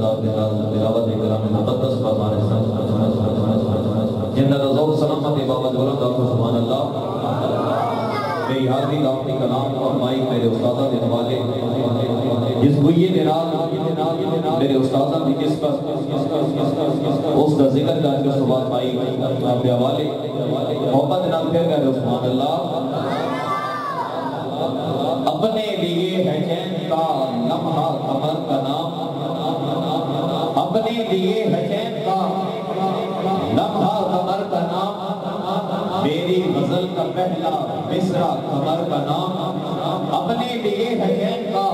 تلاوت کلام مقدس فرمان جنت ذوق سلامت بابا بلند سبحان اللہ. میری حاضری اپنی کلام اور مائک میرے استادہ کے حوالے جس ہوئی میرے استادہ کی جس کا اس کا ذکر کر کے صبح مائی آپ کے حوالے محبت نام پھر کر سبحان اللہ. اپنے لیے ہے چین کا لمحہ قمر کا نام, اپنے لیے ہے چین کا لمحہ قمر کا نام, میری غزل کا پہلا مصرع قمر کا نام, اپنے لیے ہے چین کا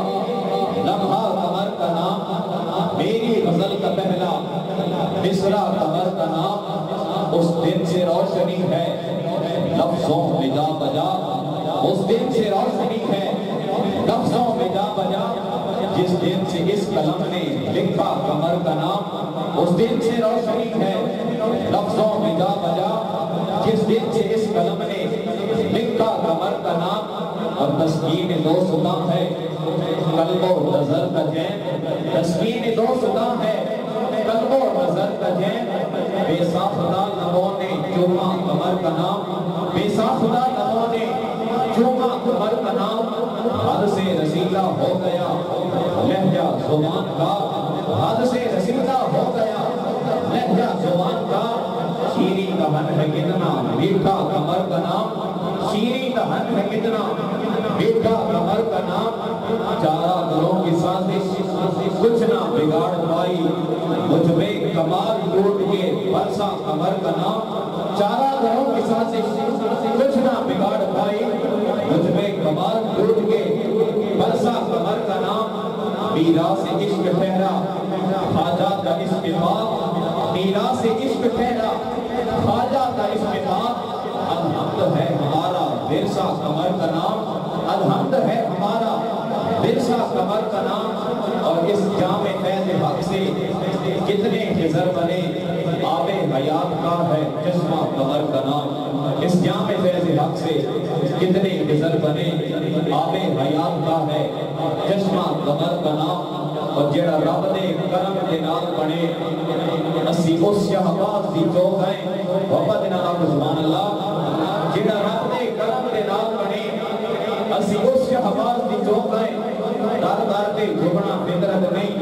لمحہ قمر کا نام, میری غزل کا پہلا مصرع قمر کا نام. اس دن سے روشنی ہے لفظوں میں جا بجا, اس دن سے روشنی ہے لفظوں میں جا بجا, جس دن سے اس قلم نے لکھا قمر کا نام. اس دن سے روشنی ہے لفظوں میں جا بجا, جس دن سے اس قلم نے لکھا قمر کا نام. اور تسکین دو ستا ہے قلب و نظر کا چین, تسکین دو ستا ہے قلب و نظر کا چین, بے ساختہ لبوں نے چوما قمر کا نام, بے ساختہ لبوں نے چوما قمر کا نام. حد سے رسیدہ ہو گیا لہجہ زبان کا, حد سے رسیدہ ہو گیا لہجہ زبان کا, شیریں دہن ہے کتنا میٹھا قمر کا نام, شیریں دہن ہے کتنا میٹھا قمر کا نام. چارہ دلوں کی سازش کچھ نہ بگاڑ پائی, مجھ میں کمال ٹوٹ کے برسا قمر کا نام. چارہ دلوں کی سازش کچھ نہ بگاڑ پائی, مجھ میں کمال ٹوٹ کے برسا قمر کا نام. میراث عشق ٹھہرا خواجہ کا عشق پاک, میراث عشق ٹھہرا خواجہ کا عشق پاک. الحمد ہے ہمارا ورثہ قمر کا نام, الحمد ہے ہمارا ورثہ قمر کا نام. اور اس جامع فیض حق سے کتنے خضر بنے, آب حیات کا ہے چشمہ قمر کا نام. اس جامع فیض حق سے کتنے خضر بنے, آب حیات کا ہے چشمہ قمر کا نام. اور جڑا رب دے کرم دے نال بنے اسی اس شہباز دی چوک ہیں محبت نام سبحان اللہ. جڑا رب دے کرم دے نال بنے اسی اس شہباز دی چوک ہیں, در در تے جھکنا فطرت نہیں,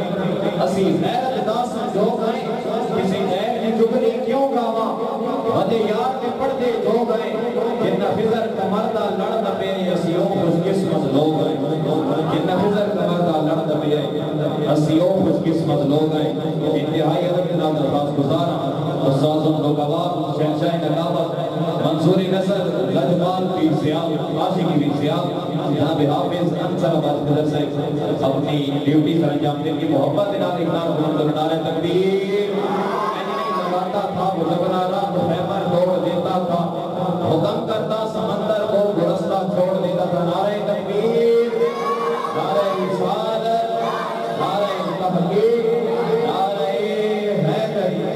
اسی غیرت داس چوک ہیں, کسی غیر نے جھکنی کیوں گاوا, ودے یار کے پردے جو گئے, جنہ فضر کا مردہ لڑنا پہ اسیوں خوش قسمت لوگ ہیں, جنہ فضر کا مردہ لڑنا پہ اسیوں خوش قسمت لوگ ہیں. انتہائی ادب نام درخواست گزارا استاذ نوکواب شہنشاہ نگاوت منصوری نصر لجبال پیر سیاب عاشقی پیر سیاب جناب حافظ انصر آباد قدر صاحب اپنی ڈیوٹی سر انجام دیں کی محبت نال اقدار بلند نعرہ تکبیر. لگاتا تھا وہ لگنارا تو خیمر توڑ دیتا تھا, حکم کرتا سمندر کو گرستا چھوڑ دیتا تھا. نعرہ تکبیر, نعرہ رسالت, نعرہ تحقیق, نعرہ حیدری.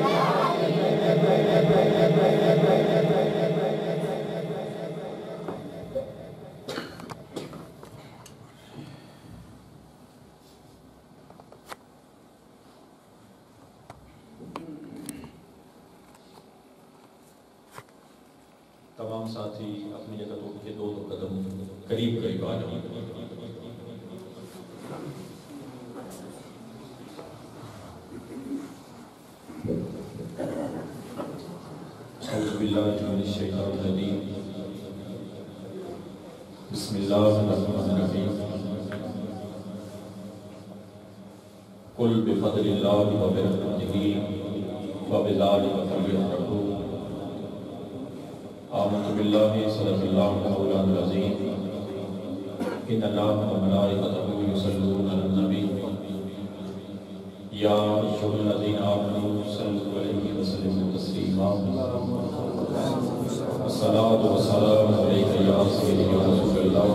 تمام ساتھی اپنی جگہ تو کے دو قدم قریب قریب آ جائیں. اعوذ باللہ من الشیطان الرجیم, بسم اللہ الرحمن الرحیم. قل بفضل اللہ وبرحمتہ فبذلک فلیفرحوا. آمنت باللہ صدق اللہ مولانا العظیم. ان اللہ وملائکتہ یصلون علی النبی یا ایھا الذین آمنوا صلوا علیہ وسلموا تسلیما. الصلاۃ والسلام علیک یا سیدی یا رسول اللہ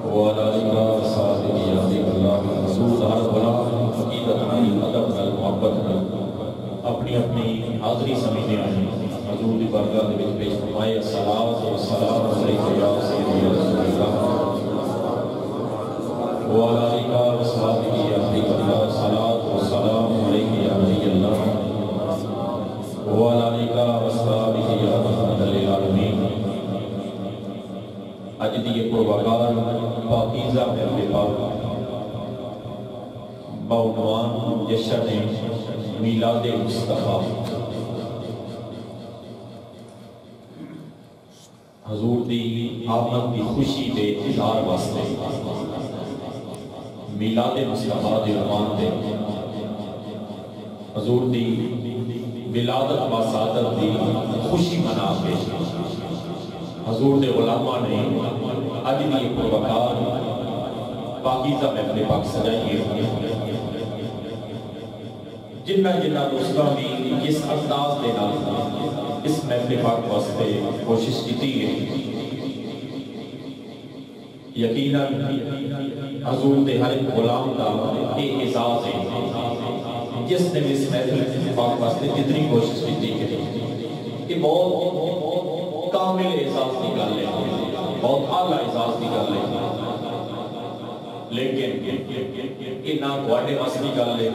وعلی آلہ وصحبہ یا حبیب اللہ. حضور ہر بلا عقیدت نال ادب نال محبت نال اپنی اپنی حاضری سمجھنے آئے حضور دی بارگاہ دے وچ پیش فرمائے. الصلاۃ والسلام علیک یا سیدی یا رسول اللہ وعلی آلہ وصحبہ یا حبیب اللہ. بعنوان جشن میلاد مصطفیٰ حضور دی آمد دی خوشی دے اظہار واسطے میلاد مصطفیٰ دے عنوان دے حضور دی ولادت و سعادت دی خوشی منا کے حضور دے علماء نے اج دی پروکار پاکیزہ محفل پاک سجائی ہے جنہ جنہ دوستوں بھی اس انداز دے نال اس محفل پاک واسطے کوشش کی ہے یقیناً حضور دے ہر ایک غلام دا ایک اعزاز ہے جس نے اس محفل پاک واسطے جتنی کوشش کی ہے کہ بہت کامل اعزاز کی گل ہے بہت اعلیٰ اعزاز کی گل ہے لیکن یہ نہ تواڈے وس کی گل ہے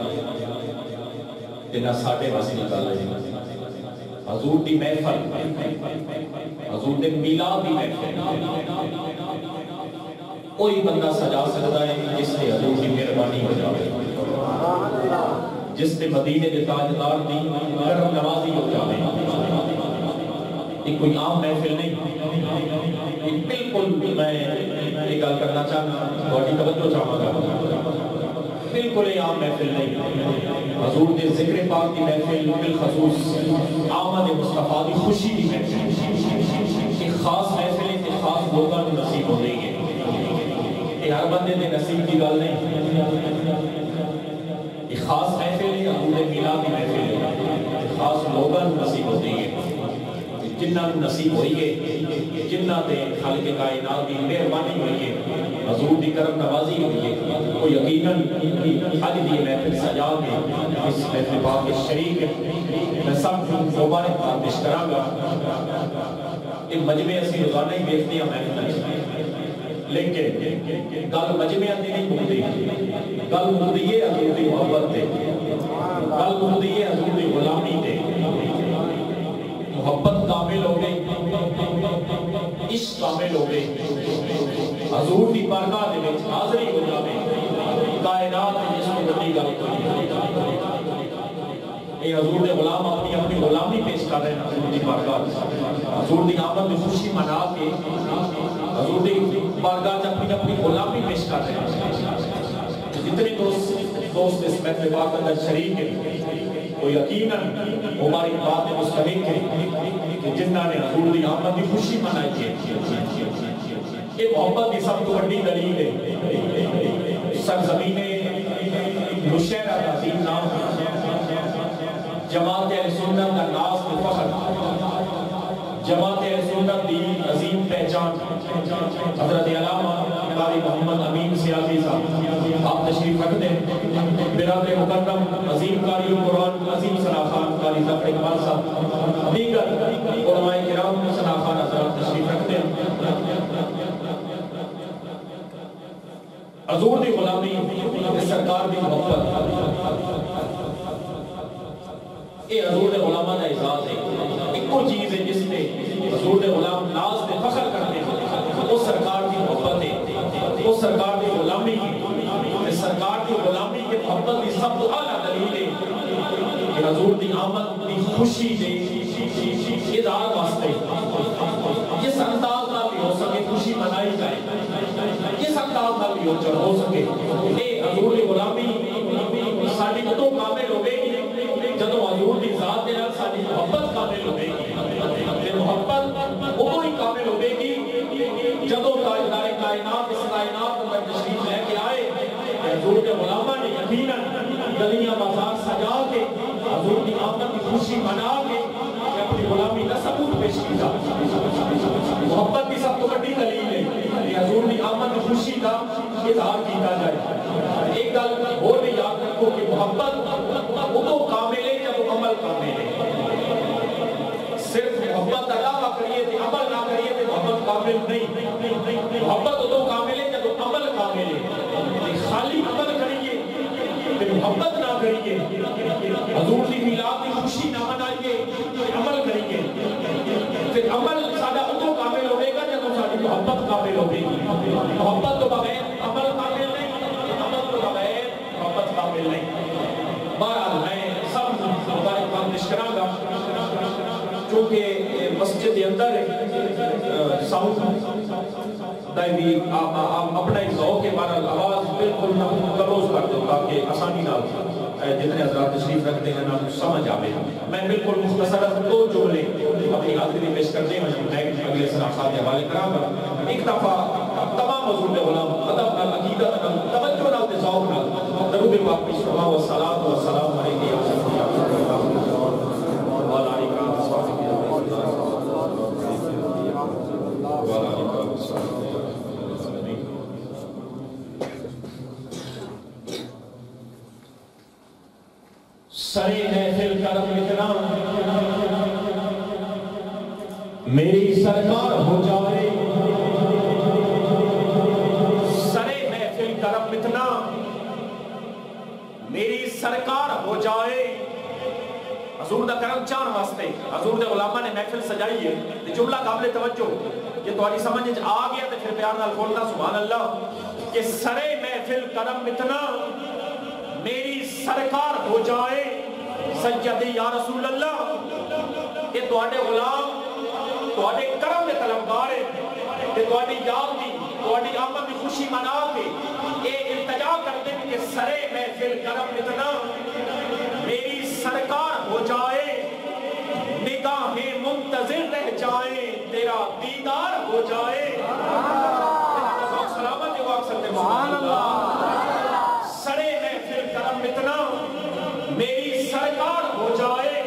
تے نہ ساڈے وس کی گل ہے حضور دی محفل حضور دے میلاد دی محفل کوئی بندہ سجا سکتا ہے جس سے حضور کی مہربانی ہو جائے جس سے مدینے کے تاجدار دی کرم نوازی ہو جائے یہ کوئی عام محفل نہیں بالکل میں یہ گل کرنا چاہتا تھوڑی توجہ چاہوں گا بالکل یہ عام محفل نہیں حضور کے ذکر پاک کی محفل بالخصوص آمد مصطفیٰ کی خوشی کی محفل ایک خاص محفل ہے کہ خاص لوگوں کو نصیب ہو رہی ہے یہ ہر بندے نے نصیب کی گل نہیں ایک خاص محفل ہے حضور میلاد کی محفل ہے خاص لوگوں کو نصیب ہو رہی ہے جنہ نصیب ہوئی ہے جنہ تے خالق کائنات کی مہربانی ہوئی ہے حضور دی کرم نوازی ہوئی ہے وہ یقیناً اج دی محفل سجا کے اس محفل پاک کے شریک میں سب مبارک پیش کراں گا یہ مجمع اسی روزانہ ہی دیکھتے ہیں محفل لیکن گل مجمع دی نہیں مکتی گل مکتی ہے حضور دی محبت تے گل مکتی ہے حضور دی غلامی تے محبت کامل ہو گئی عشق کامل ہو گئی حضور دی بارگاہ دے وچ حاضری ہو جاوے کائنات میں جس کو بڑی گل کوئی اے حضور دے غلام اپنی غلامی پیش کر رہے ہیں حضور دی بارگاہ حضور دی آمد دی خوشی منا کے حضور دی بارگاہ میں اپنی غلامی پیش کر رہے ہیں جتنے دوست اس محفل پاک اندر شریک ہیں وہ یقیناً ہماری بات مستحق ہے کہ جنہاں نے حضور دی آمد کی خوشی منائی ہے یہ محبت کی سب تو بڑی دلیل ہے سرزمین نوشہرہ کا عظیم نام جماعت اہل سنت کا ناز و فخر جماعت اہل سنت دی عظیم پہچان حضرت علامہ قاری محمد امین سیاسی صاحب آپ تشریف رکھتے ہیں برادر مکرم عظیم قاری قرآن عظیم ثنا خان قاری ظفر اقبال صاحب دیگر علماء کرام ثنا خان حضرات تشریف رکھتے ہیں حضور دی غلامی سرکار دی محبت یہ حضور دے علماء کا اعزاز ہے ایک وہ چیز ہے جس نے حضور دے غلام ناز پہ فخر کرتے ہیں وہ سرکار کی محبت ہے وہ سرکار کی غلامی ہے سرکار کی غلامی کے محبت کی سب تو اعلیٰ دلیل ہے کہ حضور دی آمد دی خوشی دے اظہار واسطے جس انداز نہ بھی ہو سکے خوشی منائی جائے جس انداز نہ بھی ہو سکے اے حضور دی غلامی ساری ادو کامل ہو گئی جدو حضور دی ذات دے نال ساری محبت کامل ہو گئی تے محبت ادو ہی کامل ہو گئی جدو تاجدار کائنات اس کائنات پر تشریف لے کے آئے حضور کے غلاماں نے یقیناً گلیاں بازار سجا کے حضور کی آمد کی خوشی منا کے اپنی غلامی کا ثبوت پیش کیا محبت کی سب تو بڑی دلیل ہے کہ حضور کی آمد کی خوشی کا اظہار کیا جائے ایک گل اور بھی یاد رکھو کہ محبت ادو کامل ہے جب عمل کامل ہے صرف محبت کا دعویٰ کریے تھے عمل نہ کریے تھے محبت کامل نہیں محبت ادو کامل ہے جب عمل کامل ہے خالی عمل کریے پھر محبت نہ کریے حضور کی میلاد کی خوشی نہ منائیے عمل کریے پھر عمل سادہ ادو کامل ہوگا جب ساری محبت کامل ہوگی محبت تو بغیر عمل کامل نہیں عمل تو بغیر محبت کامل ساؤنڈ بھی اپنا ایک ذوق کے بارے آواز بالکل کلوز کر دو تاکہ آسانی نہ جتنے حضرات تشریف رکھتے ہیں نا سمجھ آئے. میں بالکل مختصر 2 جملے اپنی حاضری پیش کرتے ہیں اگلے سلام صاحب کے حوالے کرام. ایک دفعہ تمام حضور غلام ادب نال عقیدت نال توجہ نال تے ذوق نال درود پاک پیش فرماؤ. والصلاۃ والسلام علیک یا سیدی یا رسول اللہ و علی آلہ و صحبہ سرے محفل کرم اتنا میری سرکار ہو جائے. سرے محفل کرم اتنا میری سرکار ہو جائے. حضور دا کرم چان واسطے حضور دے علماء نے محفل سجائی ہے. جملہ قابل توجہ یہ تمہاری سمجھ آ گیا تو پھر پیار نال کھولنا سبحان اللہ کہ سرے محفل کرم اتنا میری سرکار ہو جائے. سجدی یا رسول اللہ یہ تواڈے غلام تواڈے کرم دے طلبگار ہیں تے تواڈی یاد دی تواڈی آمد دی خوشی منا کے اے التجا کرتے ہیں کہ سرے محفل کرم اتنا میری سرکار ہو جائے. نگاہیں منتظر رہ جائیں تیرا دیدار ہو جائے. سلامت جو آپ سکتے سبحان اللہ. سرے محفل کرم اتنا میری سرکار ہو جائے.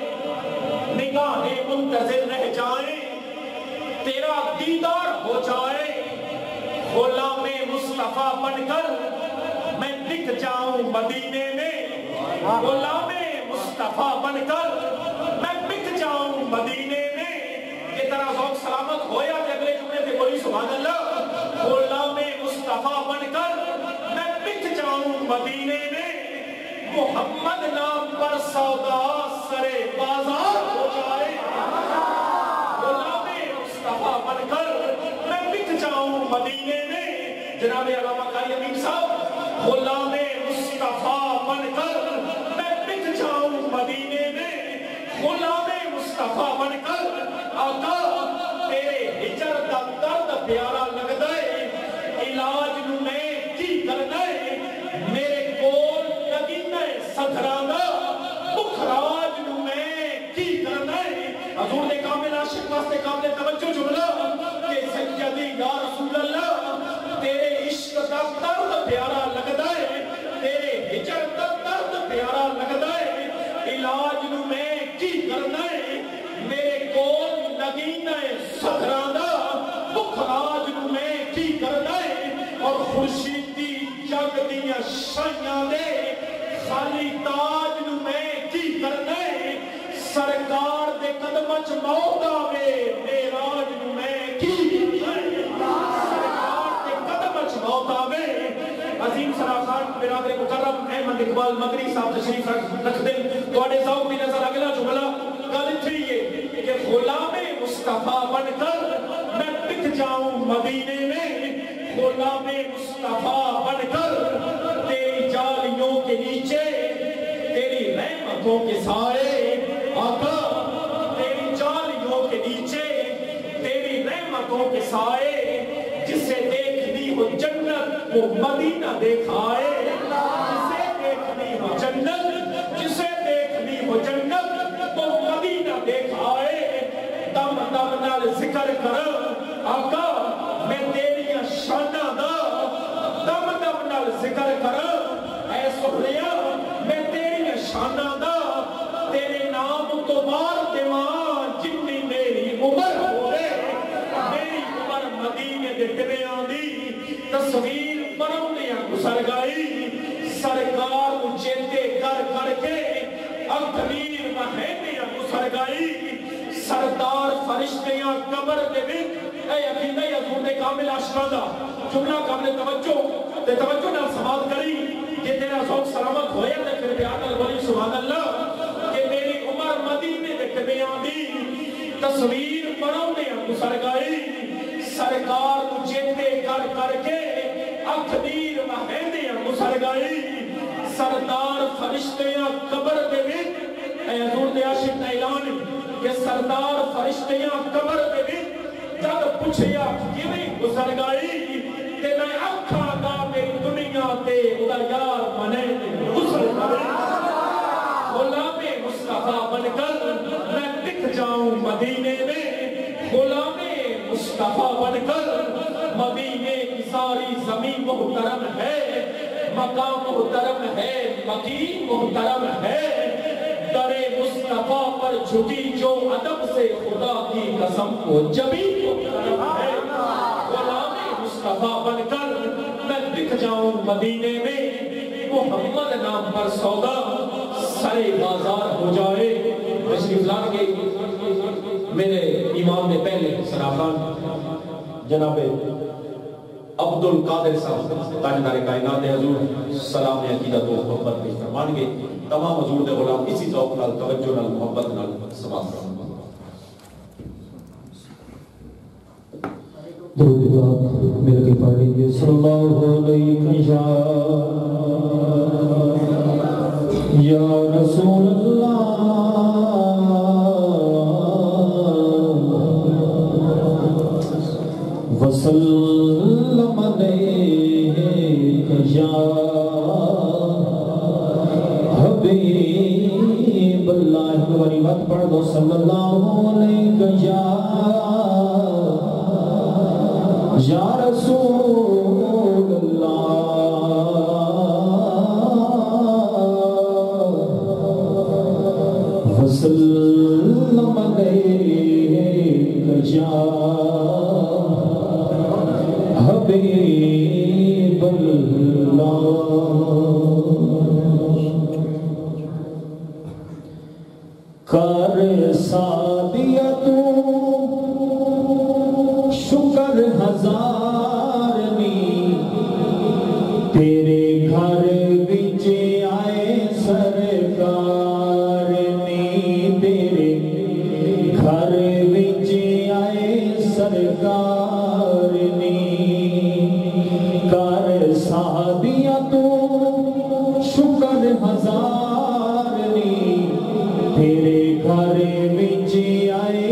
نگاہیں منتظر رہ جائیں تیرا دیدار ہو جائے. غلام مصطفیٰ بن کر میں دکھ جاؤں مدینے میں. غلام مصطفیٰ بن کر میں بک جاؤں مدینے میں. یہ طرح ذوق سلامت ہویا کہ اگلے جملے سے بولی سبحان اللہ. غلام مصطفیٰ بن کر میں بک جاؤں مدینے میں. محمد نام پر سودا سرے بازار ہو جائے. غلام مصطفیٰ بن کر میں بک جاؤں مدینے میں. جناب علامہ قاری امین صاحب غلام مصطفیٰ بن کر میں بک جاؤں مدینے میں. غلام مصطفیٰ بن کر آقا تیرے ہجر دا درد پیارا لگدا ہے. علاج نو میں کی کرنا ہے میرے کول لگینا ہے صدرانا. مخراج نو میں کی کرنا ہے. حضور دے کامل عاشق واسطے قابل توجہ جملہ کہ سیدی یا رسول اللہ تیرے عشق دا درد پیارا لگدا ہے. تیرے ہجر دا درد پیارا لگدا ہے. علاج نو میں کی کرنا ہے میرے کول لگینا ہے صدرانا. مخراج نو میں کی کرنا ہے اور خورشیدی جگ دیاں شائیاں دے خالی تاج نو میں کی کرنا ہے. سرکار دے قدماں چ موت آوے معراج نو میں کی کرنا ہے. سرکار دے قدماں چ موت آوے. عظیم سراخان برادر مکرم احمد اقبال مدنی صاحب تشریف رکھ دیں. تواڈے ذوق دی نظر اگلا جملہ گل تھی ہے کہ غلام مصطفیٰ بن کر میں بک جاؤں مدینے میں. غلام مصطفیٰ بن کر تیری جالیوں کے نیچے تیری رحمتوں کے سائے. آقا تیری جالیوں کے نیچے تیری رحمتوں کے سائے. جسے دیکھنی ہو جنت وہ مدینہ دکھائے. جسے دیکھنی ہو جنت جسے دیکھنی ہو جنت وہ مدینہ دکھائے. دم دم نال ذکر کر آقا میں تیریاں شاناں دا. دم دم نال ذکر کر اے سہریا میں تیریاں شاناں دا. تیرے نام تو مار دیواں جتنی میری عمر ہوئے. میری عمر مدینے دے ٹبیاں دی تصویر بناؤندیاں گزر گئی. سرکار کو چیتے کر کر کے اکبیر مہینیاں گزر گئی. سردار فرشتیاں قبر دے وچ اے عقیدہ حضور دے کامل عاشقاں دا جملہ قابل توجہ تے توجہ نال سماعت کری کہ تیرا ذوق سلامت ہویا تے پھر پیار نال بولی سبحان اللہ کہ میری عمر مدینے دے ٹبیاں دی تصویر بناؤندیاں گزر گئی. سرکار کو چیتے کر کر کے اکبیر مہینیاں گزر گئی. سردار فرشتیاں قبر دے وچ اے حضور دے عاشق دا اعلان کہ سردار فرشتیاں قبر دے وچ جب پوچھیا کیویں گزر گئی تے میں آکھاں گا میری دنیا تے خدا یار منے غسل کرے غلام مصطفیٰ بن کر میں دکھ جاؤں مدینے میں غلام مصطفیٰ بن کر مدینے کی ساری زمین محترم ہے مقام محترم ہے مقیم محترم ہے در مصطفیٰ پر جھکی جو ادب سے خدا کی قسم کو جبی محترم ہے غلام مصطفیٰ بن کر میں دکھ جاؤں مدینے میں محمد نام پر سودا سارے بازار ہو جائے تشریف لان کے میرے امام میں پہلے سراخان جناب عبدالقادر صاحب تاجدار کائنات حضور سلام عقیدت و محبت پیش فرمان گے تمام حضور دے غلام اسی ذوق نال توجہ نال محبت نال سماعت فرمان درود پاک مل کے پڑھیں گے صلی اللہ علیہ یا رسول اللہ وسلم علیک یا حبیب اللہ ہماری بات پڑھ دو صلی اللہ علیہ یا رسول اللہ وسلم علیک یا حبیب اللہ کر سادیہ تو شکر ہزار نی تیرے گھر وچ آئے سرکار نی تیرے گھر وچ آئے سرکار نی کر سادیہ تو شکر ہزار نی تیرے گھر وچ آئے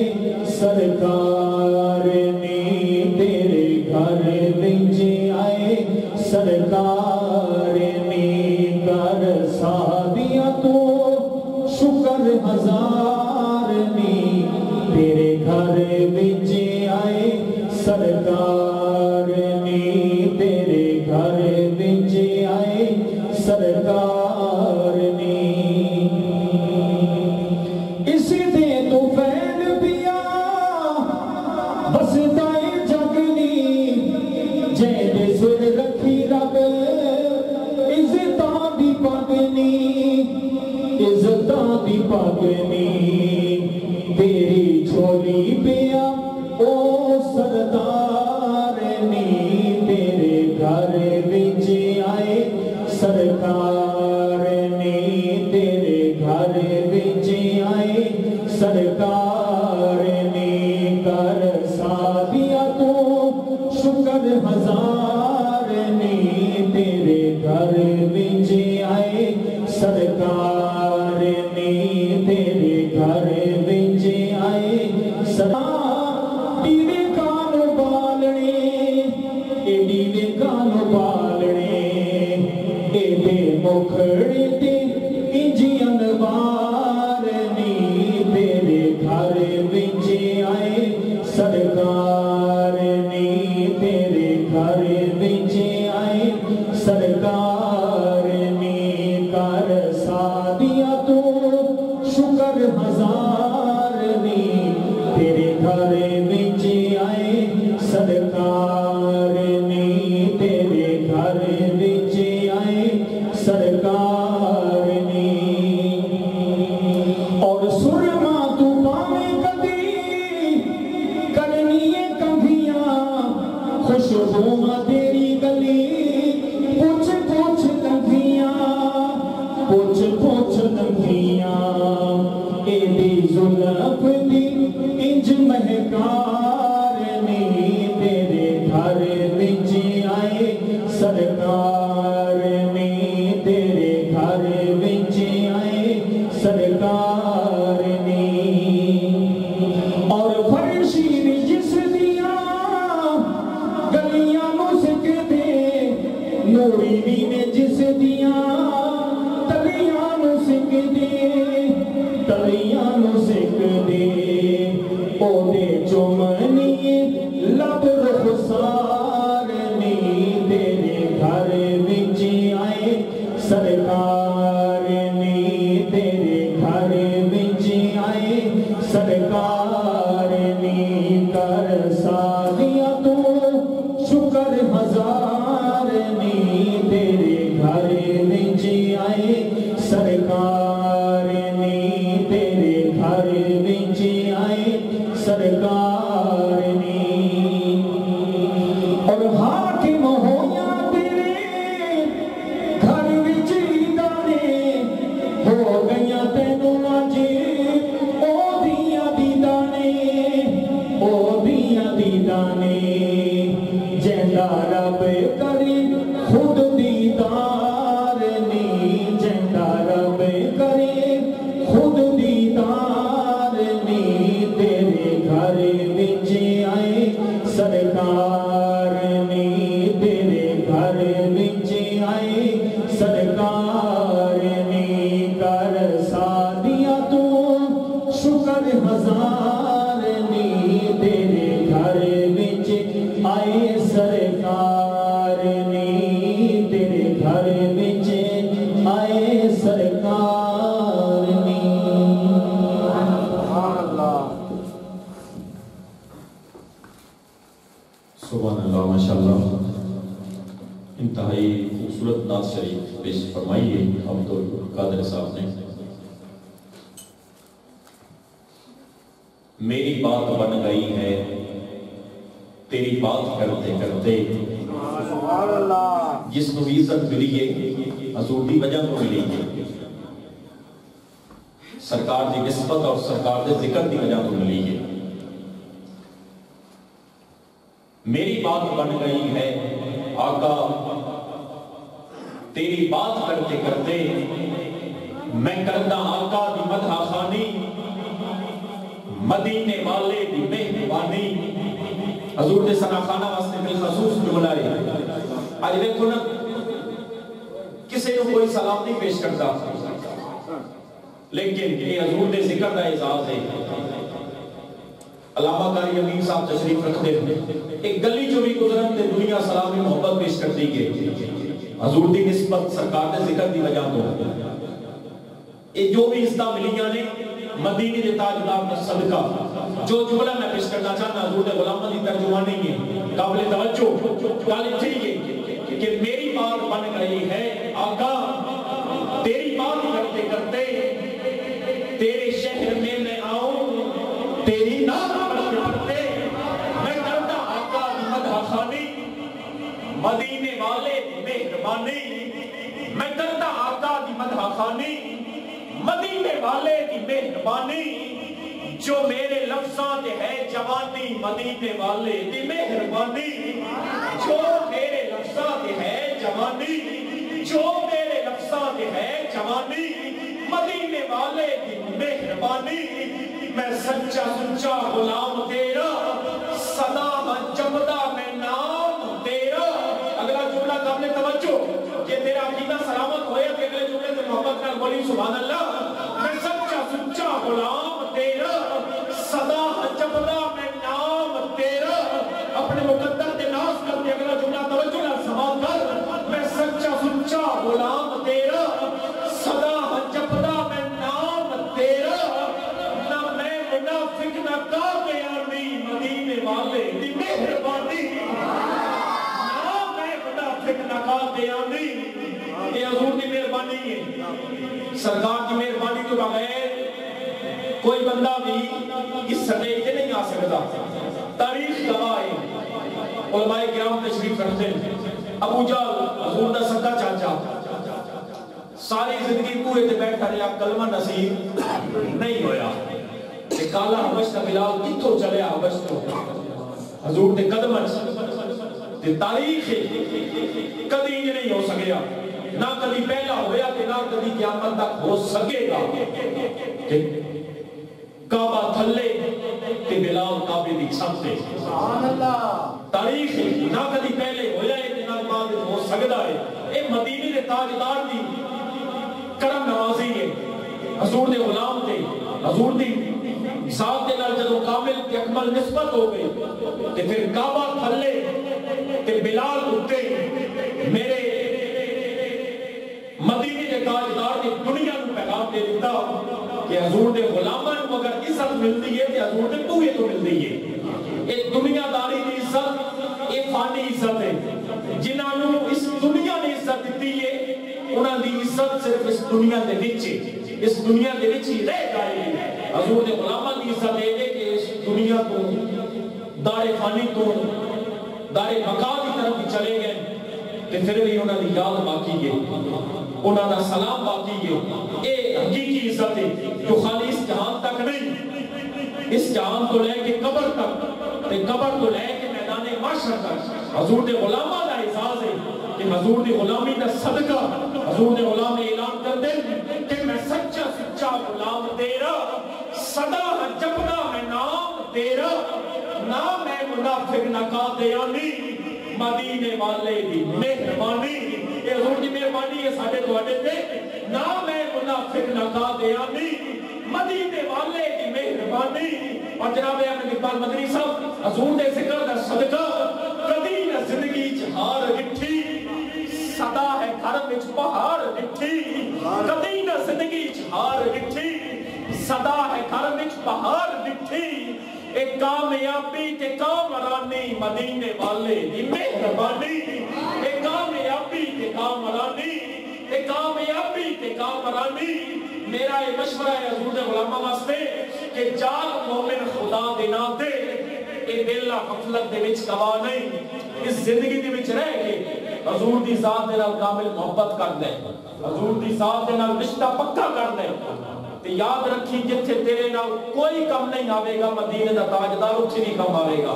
سرکار سرکار نے کر سادیہ تو شکر ہزار نے تیرے گھر وچ آئے سرکار نے تیرے گھر وچ آئے سرکار نے اسی دے تو فین پیا بستا جگنی جے دے سر رکھی رب عزتاں دی پاگنی تیری جھولی پیا او سردار نی تیرے گھر وچ آئے سرکار نی تیرے گھر وچ آئے سرکار نی کر سادیہ تو شکر ہزار نی تیرے گھر وچ آئے سرکار نی تیرے گھر وچ آئے سرکار دیوے کانو بالنے اے دیوے کانو بالنے اے دے مکھڑے تے انجی انوار نی تیرے گھر وچ آئے سرکار نی تیرے گھر وچ آئے سرکار نی کر سادیہ تو شکر ہزار نی تیرے گھر وچ آئے سرکار نی تیرے گھر وچ آئے سرکار نی اور سرما تو پاوے کدی کرنی کبھیاں خوشبو تیری گلی پوچھ پوچھ لگیاں اے دی زلف دی انج مہکار نی تیرے گھر وچ آئے سرکار نی تیرے گھر وچ آئے سرکار نی اور فرشی جس دیا او دے چمنی لب رخسار نی تیرے گھر وچ آئے سرکار نی تیرے گھر وچ آئے سرکار نی کر سادیا تو شکر ہزار نی تیرے گھر وچ آئے سرکار نی تیرے گھر وچ آئے سرکار نی اور حاکم ہویا تیرے گھر وچ دانے ہو گئیاں تینوں اج او دیاں دی دانے جیندا رب کری خود دیدار نی جیندا رب کرے خود دیدار نی تیرے گھر وچ آئے سرکار نی تیرے گھر وچ آئے سرکار نی کر سادیا تو شکر ہزار نی تیرے گھر وچ آئے سرکار نی تیرے گھر وچ آئے سرکار نی سبحان اللہ ماشاءاللہ انتہائی خوبصورت نعت شریف پیش فرمائی ہے عبد القادر صاحب نے میری بات بن گئی ہے تیری بات کرتے کرتے جس کو عزت ملی ہے حضور دی وجہ تو ملی ہے سرکار دی نسبت اور سرکار دے ذکر دی وجہ تو ملی ہے میری بات بن گئی ہے آقا تیری بات کرتے کرتے میں کردا آقا دی مدح خوانی مدینے والے دی مہربانی حضور دے سناخانہ واسطے بالخصوص جملہ ہے آج دیکھو نا کسی نے کوئی سلام نہیں پیش کرتا لیکن یہ حضور دے ذکر دا اعزاز ہے علامہ قاری امین صاحب تشریف رکھتے ہیں ایک گلی جو بھی گزرن تے دنیا سلامی محبت پیش کرتی گئے حضور دی نسبت سرکار دے ذکر دی وجہ تو یہ جو بھی عزتاں ملیاں نے مدینے دے تاجدار کا صدقہ جو جملہ میں پیش کرنا چاہنا حضور دے غلامہ دی ترجمانی ہے قابل توجہ گل ٹھیک ہے کہ میری بات بن گئی ہے آقا تیری بات کرتے کرتے تیرے شہر میں میں آؤں تیری نام پڑھتے پڑھتے میں کرتا آقا دی مدح خوانی مدینے والے دی مہربانی میں کرتا آقا دی مدح خوانی مدینے والے دی مہربانی جو میرے لفظاں دے ہے جوانی مدینے والے دی مہربانی جو میرے لفظاں دے ہے جوانی جو میرے لفظاں دے ہے جوانی مدینے والے دی مہربانی میں سچا سچا غلام تیرا صدا جمدہ میں نام تیرا اگلا جملہ قابل توجہ کہ تیرا عقیدہ سلامت ہویا کہ اگلے جملے سے محبت کر بولی سبحان اللہ میں سچا سچا غلام تیرا صدا جمدہ میں نام تیرا اپنے مقدر کے ناز کرتے اگلا جملہ توجہ نہ سماعت کر میں سچا سچا غلام تیرا صدا جمدہ میں نام تیرا نہ میں منافق نہ کامیابی مدینے والے دی مہربانی نہ میں منافق نہ کامیابی یہ حضور کی مہربانی ہے سرکار کی مہربانی تو بغیر کوئی بندہ بھی اس سطح کے نہیں آ سکتا تاریخ گواہ ہے علماء کرام تشریف رکھتے ہیں ابو جہل حضور دا سکا چاچا ساری زندگی کوئے تے بیٹھا رہا کلمہ نصیب نہیں ہویا کہ کالا حبش کا بلال کتھوں چلے حبش تو حضور دے قدمت تے تاریخ کدی یہ نہیں ہو سکیا نہ کدی پہلا ہویا کہ نہ کدی قیامت تک ہو سکے گا کہ کعبہ تھلے کہ بلال کعبے دی چھت تے سبحان اللہ تاریخ نہ کدی پہلے ہویا ہے کہ نہ بعد ہو سکدا ہے اے مدینے دے تاجدار دی کرم نوازی ہے حضور دے غلام تے حضور دی ذات دے نال جدوں کامل تے اکمل نسبت ہو گئی تے پھر کعبہ تھلے تے بلال اٹھے میرے مدینے کے تاجدار نے دنیا کو پیغام دے دیتا کہ حضور دے غلاماں کو اگر عزت ملتی ہے تے حضور دے بوئے تو ملتی ہے. اے دنیا داری دی عزت اے فانی عزت ہے. جنہاں نو اس دنیا نے عزت دیتی ہے انہاں دی عزت صرف اس دنیا دے وچ اس دنیا دے وچ ہی رہ جائے گی. حضور دے غلاماں دی عزت اے ہے کہ اس دنیا تو دار فانی تو دار بقا کی طرف چلے گئے تے پھر بھی انہاں دی یاد باقی ہے, انہاں دا سلام باقی ہے. اے حقیقی عزت ہے جو خالی اس جہان تک نہیں, اس جہان تو لے کے قبر تک تے قبر تو لے کے میدان محشر تک حضور دے غلاماں دا اعزاز ہے کہ حضور دی غلامی دا صدقہ حضور دے غلام اعلان کر دے کہ میں سچا سچا غلام تیرا, صدا جپنا میں نام تیرا, نہ میں منافق نہ قادیانی, مدینے والے دی مہربانی. اے حضور دی مہربانی ہے ساڈے تواڈے تے, نہ میں منافق نہ قادیانی, مدینے والے دی مہربانی. اور جناب احمد اقبال مدنی صاحب حضور دے ذکر دا صدقہ کبھی نہ زندگی چ ہار ڈٹھی, صدا ہے گھر وچ پہاڑ ڈٹھی, کبھی نہ زندگی چ ہار ڈٹھی, صدا ہے گھر وچ پہاڑ ڈٹھی. ایک کامیابی تے کامرانی مدینے والے دی مہربانی, ایک کامیابی تے کامرانی, ایک کامیابی تے کامرانی. میرا یہ مشورہ ہے حضور دے غلاماں واسطے کہ جاگ مومن خدا دے نام تے اے بیلا غفلت دے وچ گواہ نہیں, اس زندگی دے وچ رہ کے حضور دی ذات دے نال کامل محبت کر دے, حضور دی ذات دے نال رشتہ پکا کر دے. تے یاد رکھی جتھے تیرے نال کوئی کم نہیں آوے گا مدینے دا تاجدار اتھے نہیں کم آوے گا.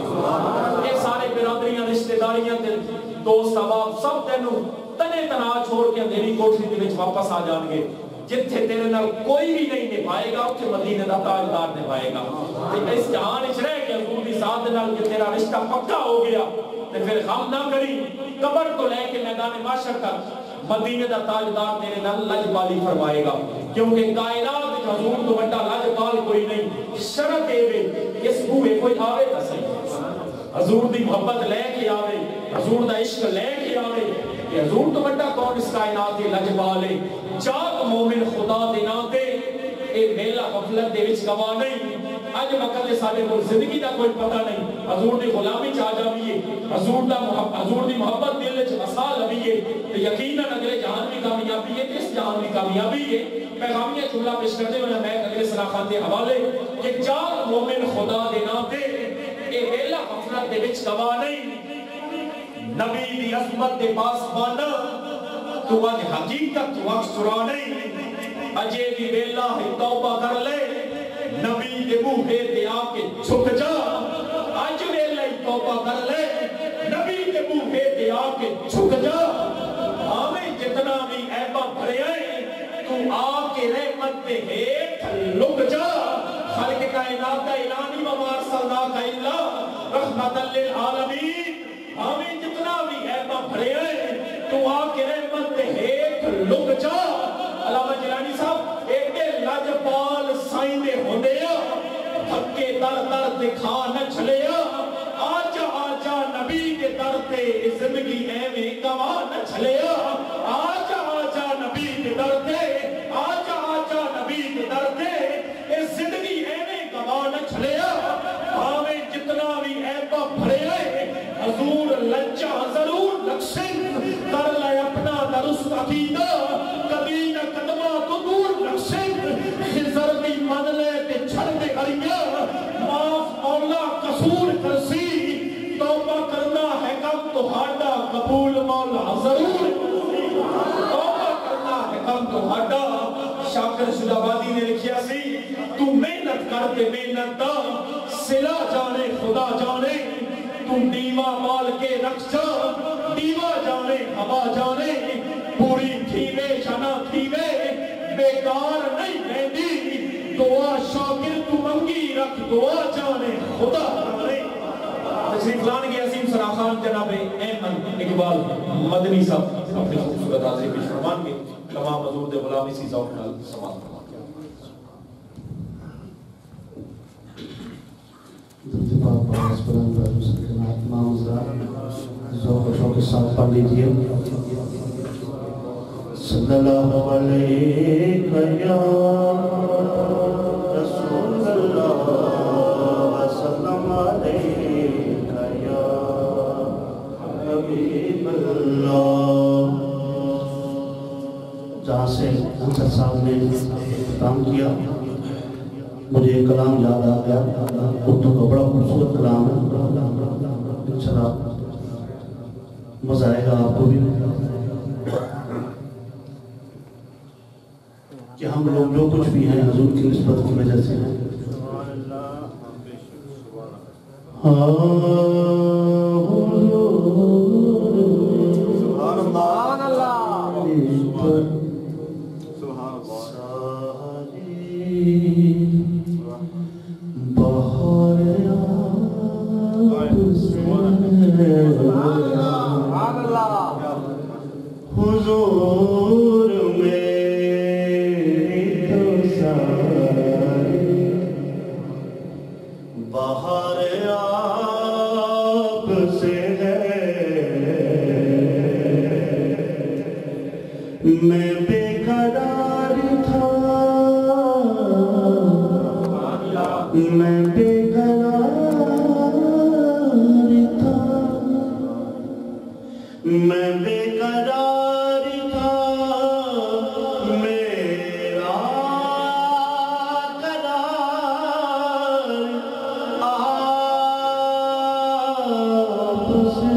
یہ سارے برادریاں رشتہ داریاں تے دوست احباب سب تینوں تنے تنا چھوڑ کے اندھیری کوٹھی دے وچ واپس آ جان گے. جتھے تیرے نال کوئی بھی نہیں نبھائے گا اتھے مدینے دا تاجدار نبھائے گا. تے اس جہان وچ رہ کے حضور دی ذات دے نال کہ تیرا رشتہ پکا ہو گیا تے پھر غم نہ کری, قبر تو لے کے میدان محشر تک مدینے دا تاجدار تیرے نال لجپالی فرمائے گا, کیونکہ کائنات وچ حضور تو بڑا لجپال کوئی نہیں. شرط اے وے اس بوئے کوئی آوے تے صحیح, حضور دی محبت لے کے آوے, حضور دا عشق لے کے آوے کہ حضور تو بڑا کون اس کائنات دی لجپال ہے. جاگ مومن خدا دے نام تے اے میلا غفلت دے وچ گواہ نہیں. اج وقت دے ساڈے کول زندگی دا کوئی پتہ نہیں, حضور دی غلامی چ آ جاویے, حضور دی محبت دل وچ وسا لویے تے یقیناً اگلے جہان بھی کامیابی ہے تے اس جہان بھی کامیابی ہے. پیغامیہ جملہ پیش کرتے ہوئے میں اگلے صلاحات دے حوالے کہ جاگ مومن خدا دے نام تے اے میلا غفلت دے وچ گواہ نہیں. نبی دی عظمت دے پاس بانا تو اج حقیقت وقت سرا نہیں, اجے دی ویلا ہے توبہ کر لے, نبی دے بوہے تے آ کے جھک جا. اج ویلا ہی توبہ کر لے, نبی دے بوہے تے آ کے جھک جا. ہمیں جتنا بھی عیبہ بھرے آئے تو آ کے رحمت پہ ہیٹھ لک جا. خالق کائنات کا اعلانی وما ارسلناک الا رحمت للعالمین. ہمیں جتنا بھی عیبہ بھرے آئے تو آ کے رحمت پہ ہیٹھ لک جا. علامہ جیلانی صاحب ایک لاجپال سائیں دے ہوندیا دھکے در در دکھا نہ چھلیا. آجا آجا نبی کے در تے زندگی ایویں گواہ نہ چھلیا. آجا آجا نبی کے در تے, آجا آجا نبی کے در تے زندگی ایویں گواہ نہ چھلیا. ہمیں جتنا بھی عیبہ بھرے آئے حضور لچا ضرور لکشن کر لے اپنا درست عقیدہ. کبھی نہ قدمہ تو دور لکشن خضر دی من لے تے چھڑ دے گھڑیاں. معاف مولا قصور کرسی, توبہ کرنا ہے کم تو ہاڈا قبول مولا ضرور. توبہ کرنا ہے کم تو ہاڈا. شاکر شدابادی نے لکھیا سی تو محنت کر دے محنت دا صلہ جانے خدا جانے. تم دیوہ مال کے رکھ جا, دیوہ جانے ہوا جانے. پوری تھیوے شنا تھیوے بیکار نہیں رہندی. دعا شاکر تو منگی رکھ, دعا جانے خدا جانے. تشریف لان کے عظیم سراخان جناب احمد اقبال مدنی صاحب اپنے خوبصورت حاضری پیش فرمان کے تمام حضور دے غلامی سی ذوق نال سماعت فرمان. ذوق و شوق کے ساتھ پڑھ لیجیے. صلی اللہ علیہ یا رسول اللہ وسلم علیہ یا حبیب اللہ. جہاں سے انصر صاحب نے کام کیا مجھے ایک کلام یاد آ گیا. اردو کا بڑا خوبصورت کلام ہے. انشاءاللہ مزہ آئے گا آپ کو بھی کہ ہم لوگ جو کچھ بھی ہیں حضور کی نسبت کی وجہ سے ہیں. سبحان اللہ سبحان اللہ. حضور میری تو ساری بہار آپ سے ہے. میں بے قرار تھا میں بے قرار تھا میں بے قرار تھا میرا قرار آپ سے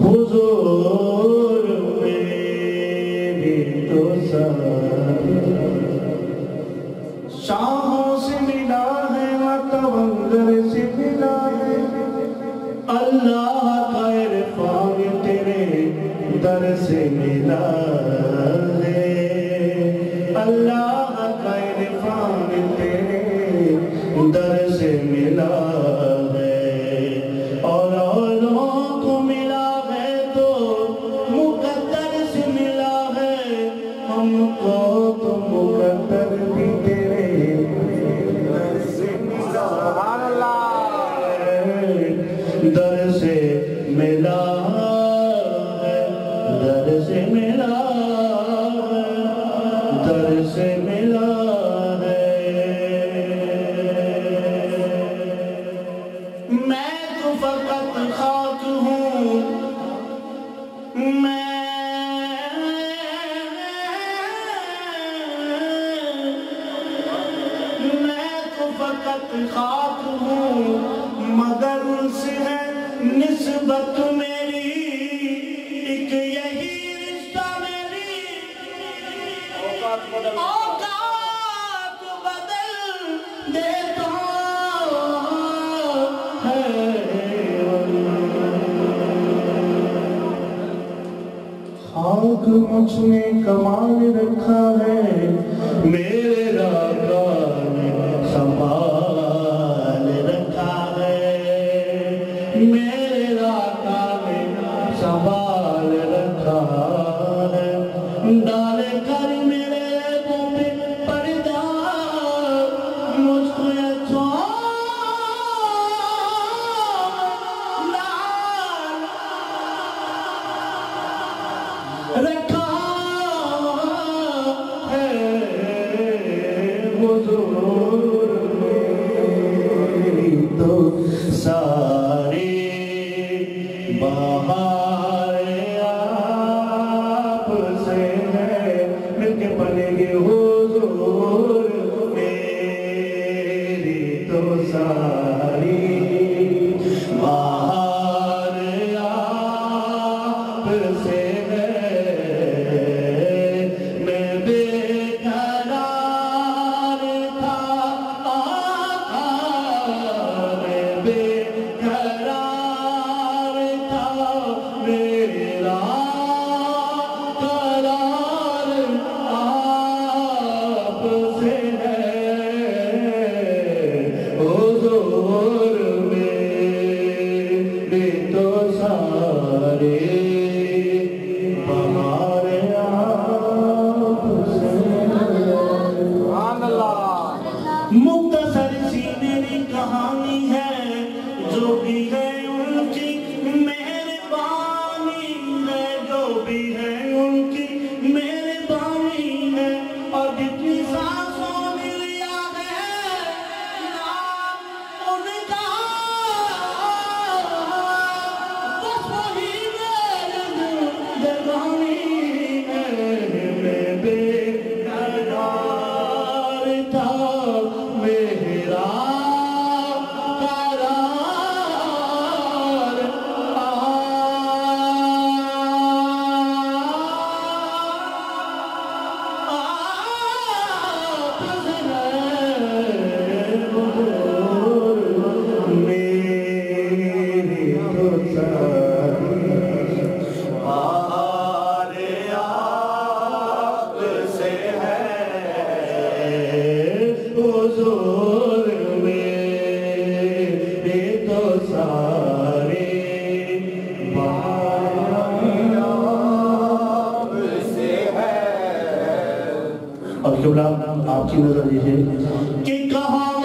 حضور میری تو ساری شاہوں سے ملا ہے متونگر سے ملا ہے. اللہ کا عرفان تیرے در سے ملا ہے. اللہ کا عرفان تیرے در سے ملا ہے. اور اوروں کو ملا ہے تو مقدر سے ملا ہے. ہم کو تو مقدر بھی تیرے در سے ملا در سے ملا ہے. در سے ملا ہے در سے ملا ہے. میں تو فقط خاک ہوں میں تو فقط خاک ہوں مگر ان سے ہے نسبت میری. ایک یہی رشتہ میری اوقات بدل دیتا ہے. خاک مجھ میں کمال رکھا ہے میرے راکا نے سنبھال رکھا ہے. میرے راکا نے سنبھال رکھا ہے. ڈال کر میرے منہ پہ پردہ مجھ کو رکھا ہے. حضور میری تو ساری بہار آپ سے ہے. مل کے پڑھیں گے حضور میری تو ساری بہار آپ سے حضور قبلہ آپ کی نظر دیجئے کہ کہاں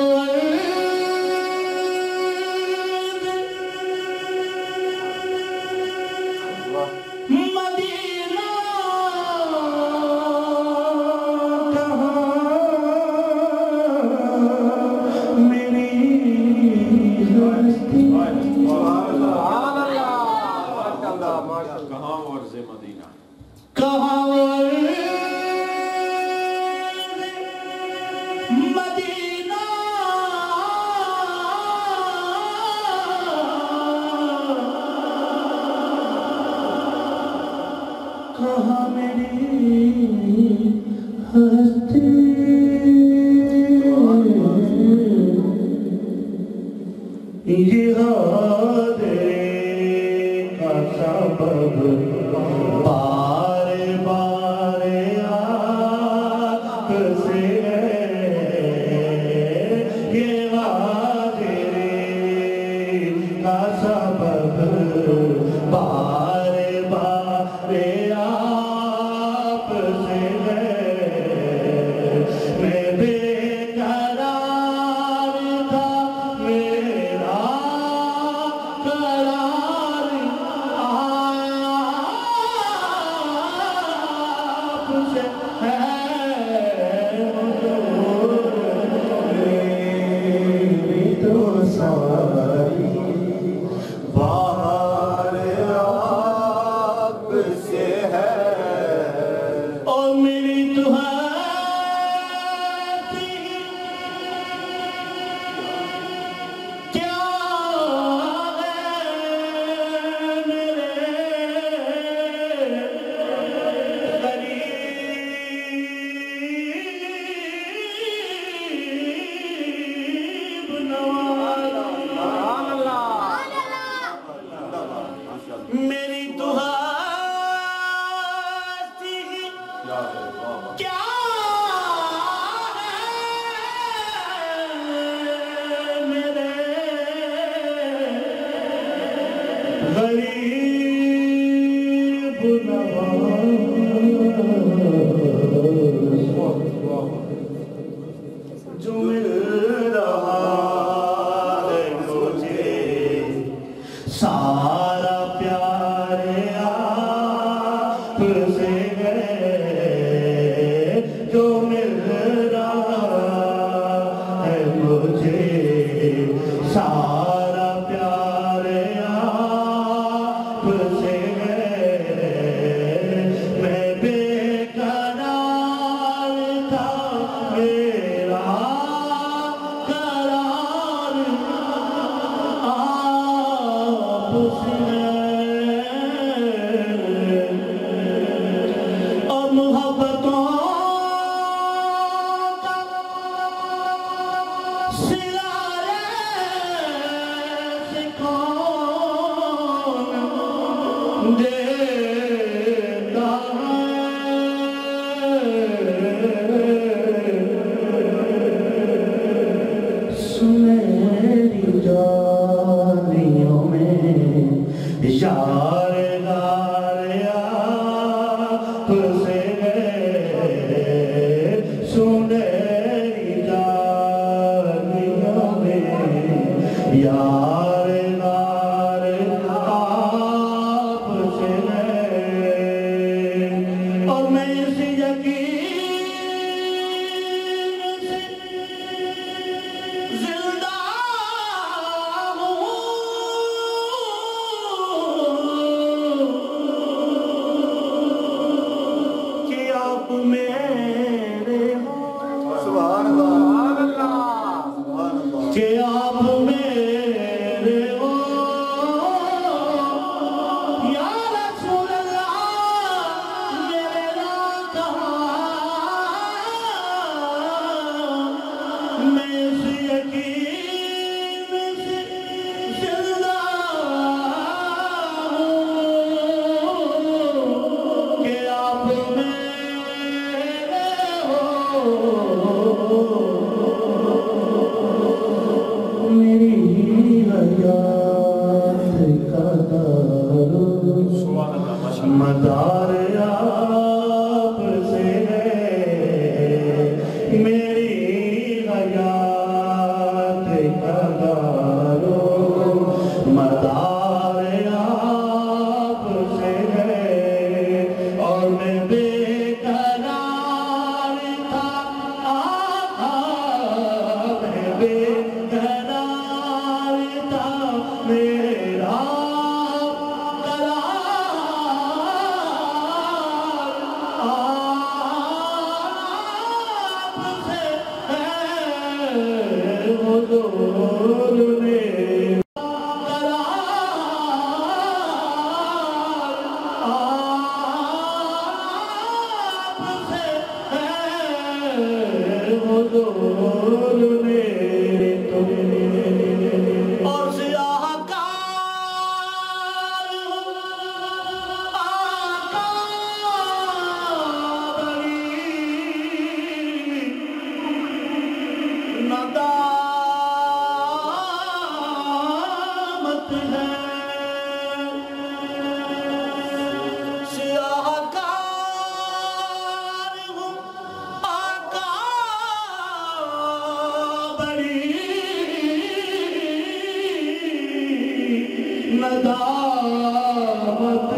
ندامت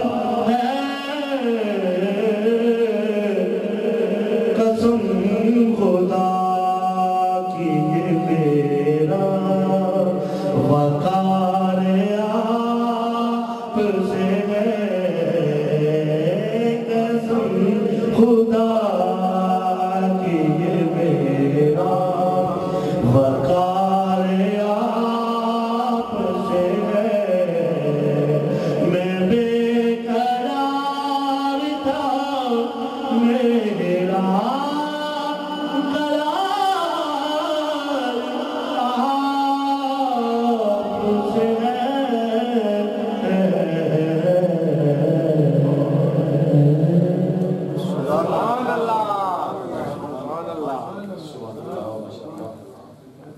ہے قسم خدا کی یہ میرا وقار آپ سے ہے قسم خدا کی یہ میرا وقار آپ سے ہے میں بے قرار تھا میرا قرار آپ سے ہے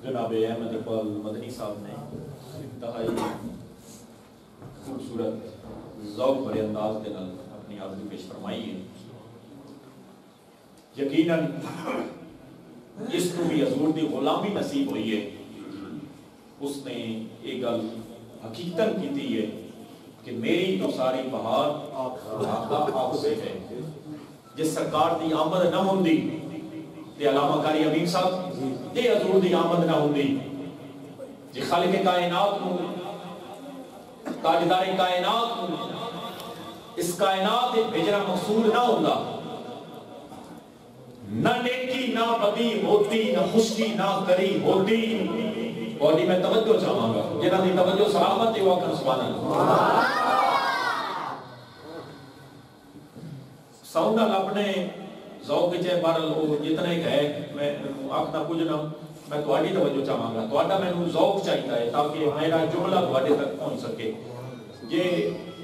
جناب احمد اقبال مدنی صاحب نے انتہائی خوبصورت ذوق بھرے انداز کے نال اپنی حاضری پیش فرمائی ہے. یقیناً جس کو بھی حضور دی غلامی نصیب ہوئی ہے اس نے ایک گل حقیقت کی ہے کہ میری تو ساری بہار آپ سے ہے. جس سرکار دی آمد نہ ہوندی تے علامہ قاری امین صاحب تے حضور دی آمد نہ ہوندی جی خالق کائنات نو تاجدار کائنات نو اس کائنات بھیجنا مقصود نہ ہوندا نہ نیکی نہ بدی ہوتی نہ خشکی نہ کری ہوتی. اور میں توجہ چاہاں گا جنہاں دی توجہ سلامت ہے وہ کن سبحان اللہ ساؤنڈل اپنے ذوق چے بارل ہو جتنے ہے میں آخنا کچھ نہ میں تواڈی توجہ چاہاں گا تواڈا مینوں ذوق چاہیدا ہے تاکہ میرا جملہ تواڈے تک پہنچ سکے. جے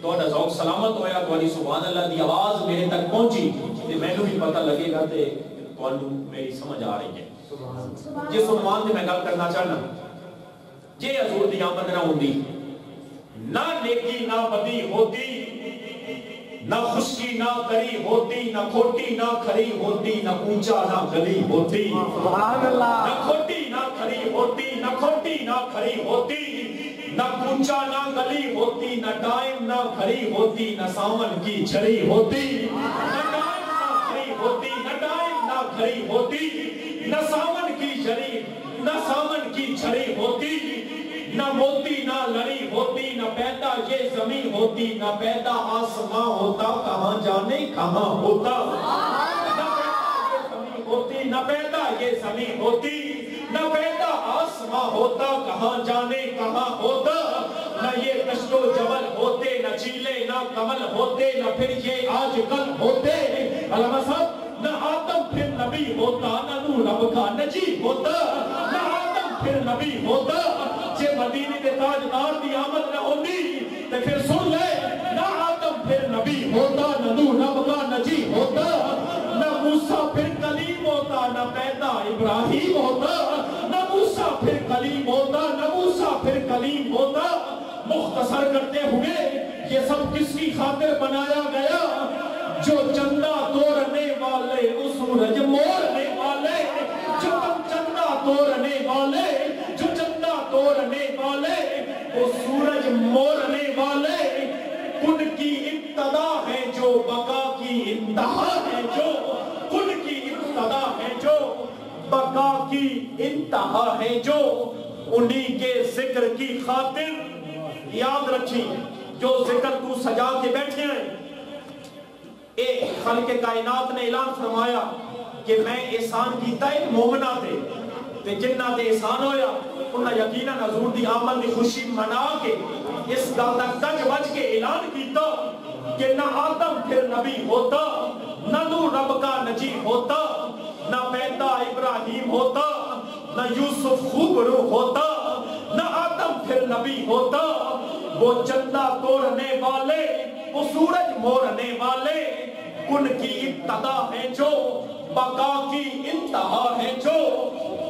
تواڈا ذوق سلامت ہویا تواڈی سبحان اللہ دی آواز میرے تک پہنچی تے مینوں بھی پتہ لگے گا تے تانوں میری سمجھ آ رہی ہے. جس عنوان تے میں گل کرنا چاہنا جے حضور دی آمد نہ ہوندی نہ نیکی نہ بدی ہوتی نہ خشکی نہ کری ہوتی نہ کھوٹی نہ کھری ہوتی نہ اونچا نہ گلی ہوتی سبحان اللہ نہ کھوٹی نہ کھری ہوتی نہ کھوٹی نہ کھری ہوتی نہ اونچا نہ گلی ہوتی نہ ٹائم نہ کھری ہوتی نہ سامن کی چھری ہوتی نہ ٹائم نہ کھری ہوتی نہ ٹائم نہ کھری ہوتی نہ سامن کی چھری نہ سامن کی چھری ہوتی نہ موتی نہ لڑی ہوتی نہ پیدا یہ زمین ہوتی نہ پیدا آسمان ہوتا کہاں جانے کہاں ہوتا نہ پیدا یہ زمین ہوتی نہ پیدا یہ زمین ہوتی نہ پیدا آسمان ہوتا کہاں جانے کہاں ہوتا نہ یہ کشت و جبل ہوتے نہ چیلے نہ کمل ہوتے نہ پھر یہ آج کل ہوتے علامہ صاحب نہ آدم پھر نبی ہوتا نہ نور رب کا نجیب ہوتا نہ آدم پھر نبی ہوتا جے مدینے کے تاجدار دی آمد نہ ہوندی تے پھر سن لے نہ آدم پھر نبی ہوتا نہ نوح رب کا نجیب ہوتا نہ موسیٰ پھر کلیم ہوتا نہ پیدا ابراہیم ہوتا نہ موسیٰ پھر کلیم ہوتا نہ موسیٰ پھر کلیم ہوتا. مختصر کرتے ہوئے یہ سب کس کی خاطر بنایا گیا جو چندہ توڑنے والے اس سورج مورنے والے جو چندہ توڑنے والے جو چندہ توڑنے والے وہ سورج مورنے والے ان کی ابتدا ہے جو بقا کی انتہا ہے جو ان کی ابتدا ہے جو بقا کی انتہا ہے جو انہی کے ذکر کی خاطر یاد رکھی جو ذکر تو سجا کے بیٹھے ہیں. ایک خالق کائنات نے اعلان فرمایا کہ میں احسان کیتا ہے مومنہ دے تے جنہ دے احسان ہویا انہاں یقیناً حضور دی آمد دی خوشی منا کے اس گل دا گج وج کے اعلان کیتا کہ نہ آدم پھر نبی ہوتا نہ نوح رب کا نجیب ہوتا نہ پیدا ابراہیم ہوتا نہ یوسف خوبرو ہوتا نہ آدم پھر نبی ہوتا. وہ چندہ توڑنے والے وہ سورج مورنے والے ان کی ابتدا ہے جو بقا کی انتہا ہے جو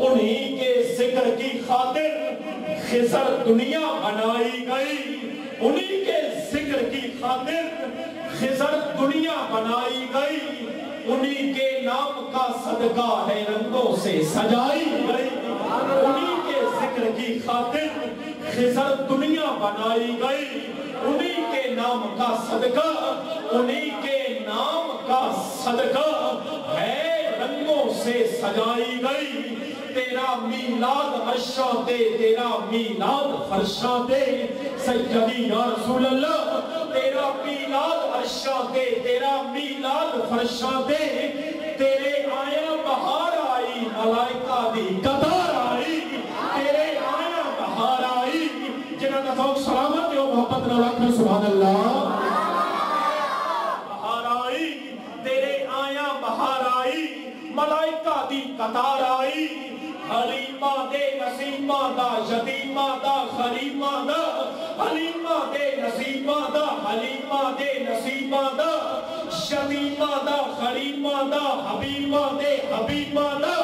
انہی کے ذکر کی خاطر خضر دنیا بنائی گئی انہی کے ذکر کی خاطر خضر دنیا بنائی گئی انہی کے نام کا صدقہ ہے رنگوں سے سجائی گئی انہی کے ذکر کی خاطر خضر دنیا بنائی گئی انہی کے نام کا صدقہ، انہی کے نام کا صدقہ ہے رنگوں سے سجائی گئی، تیرا میلاد عرشاں دے، تیرا میلاد فرشاں دے، سیدی یا رسول اللہ تیرا میلاد عرشاں دے، تیرا میلاد فرشاں دے، تیرے آیا بہار آئی، ملائکہ دی قطار آئی، تیرے آیا بہار آئی، جنہاں دا ذوق سلامت و محبت نہ رکھ سبحان اللہ، بہار آئی، تیرے آیا بہار آئی، ملائکہ دی قطار آئی، حلیمہ دے نسیمہ دا، یتیمہ دا، غریبہ دا، حلیمہ دے نسیمہ دا، حلیمہ دے نسیمہ دا، یتیمہ دا، غریبہ دا، حبیبہ دے حبیبہ دا،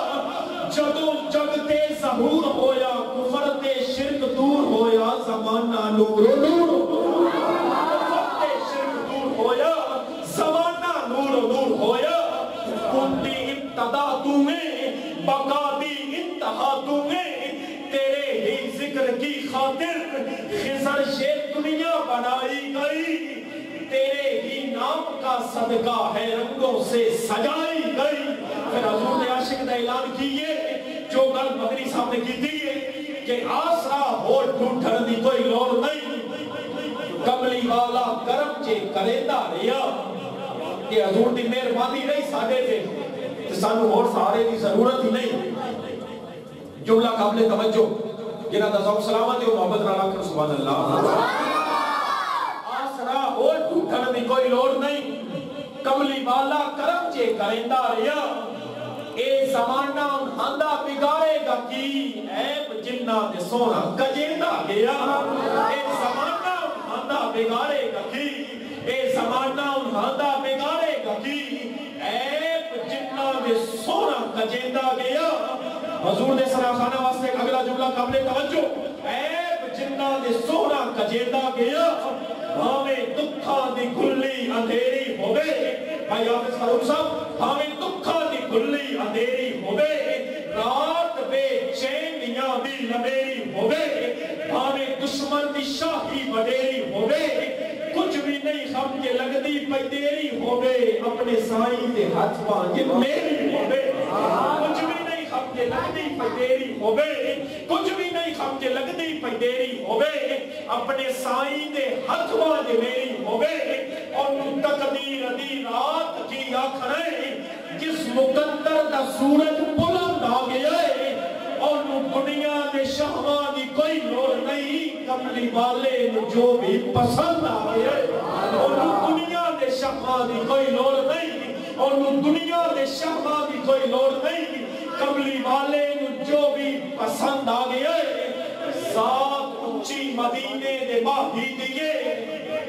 جدو جگ تے ظہور ہویا، کفر تے شرک دور ہویا، زمانہ نور نور، کفر تے شرک دور ہویا، زمانہ نور نور ہویا، کنتی ابتدا تمہیں بقا دی انتہا تمہیں، تیرے ہی ذکر کی خاطر خضر سے دنیا بنائی گئی، تیرے ہی نام کا صدقہ ہے رنگوں سے سجائی گئی۔ پھر حضور نے عاشق نے اعلان کیے جو گل مدنی صاحب نے کی تھی کہ آسرا ہو ٹوٹھن دی کوئی لوڑ نہیں، کملی والا کرم جے کریندہ ریا، کہ حضور دی مہربانی نہیں ساڑے تھے سانو اور سہارے کی ضرورت ہی نہیں۔ جملہ قابل توجہ جنہاں دا ذوق سلامت و محبت نہ رکھ سبحان اللہ، آسرا ہو ٹوٹھن دی کوئی لوڑ نہیں، کملی والا کرم جے کریندہ ریا، اے زمانہ انہاندہ بگارے گا کی، عیب جنہ دے سونا کجیندہ گیا، اے زمانہ انہاندہ بگارے گا کی، اے زمانہ انہاندہ بگارے گا کی، عیب جنہ دے سونا کجیندہ گیا۔ حضور دے سراخانہ واسطے اگلا جملہ قابل توجہ، عیب جنہ دے سونا کجیندہ گیا، ہمیں دکھا دی گھلی اندھیری ہوئے، بھائی حافظ فاروق صاحب، ہمیں دکھا دی گھلی اندھیری ہوئے، رات بے چینیاں دی لمیری ہوئے، ہمیں دشمن دی شاہی وڈیری ہوئے، کچھ بھی نہیں خم کے لگ دی پیدیری ہوئے، اپنے سائیں دے ہاتھ پانجے میری ہوئے، کچھ بھی نہیں خم کے لگ دی پیدیری ہوئے، کچھ بھی نہیں خم کے لگ دی پیدیری ہوئے، اپنے سائیں دے ہاتھ پانجے میری ہوئے، اور تقدیر دی رات کی آکھریں جس مقدر دا سورج بلند آ گیا ہے، اور دنیا دے شہواں دی کوئی لوڑ نہیں، کملی والے جو بھی پسند آ گیا ہے، اور دنیا دے شہواں دی کوئی لوڑ نہیں، اور دنیا دے شہواں دی کوئی لوڑ نہیں، کملی والے جو بھی پسند آ گیا ہے، ذات اچھی مدینے دے باہی دیئے،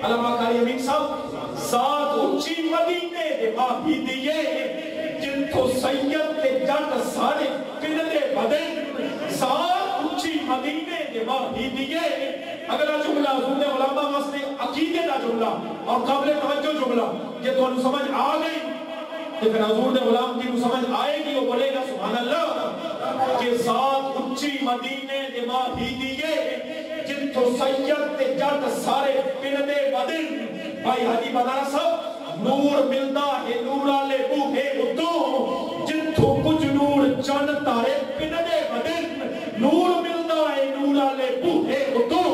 علامہ قاری امین صاحب، ذات اچھی مدینے دے باہی دیئے، جن کو سید تے جٹ سارے پردے بدن، ذات اچھی مدینے دے باہی دیئے۔ اگلا جملہ حضور نے علماء واسطے عقیدے دا جملہ اور قابل توجہ جملہ، یہ تو انہوں سمجھ آ گئی، لیکن حضور نے علماء کی سمجھ آئے گی، وہ بولے گا سبحان اللہ، کہ ذات اچھی مدینے دے باہی دیئے، جن تو سید تے جٹ سارے پردے بدن۔ بھائی حاجی بنارا صاحب، نور ملدا ہے نورا لے بوہے اتوں، جن تو کچھ نور چند تارے پردے بدن، نور ملدا ہے نورا لے بوہے اتوں،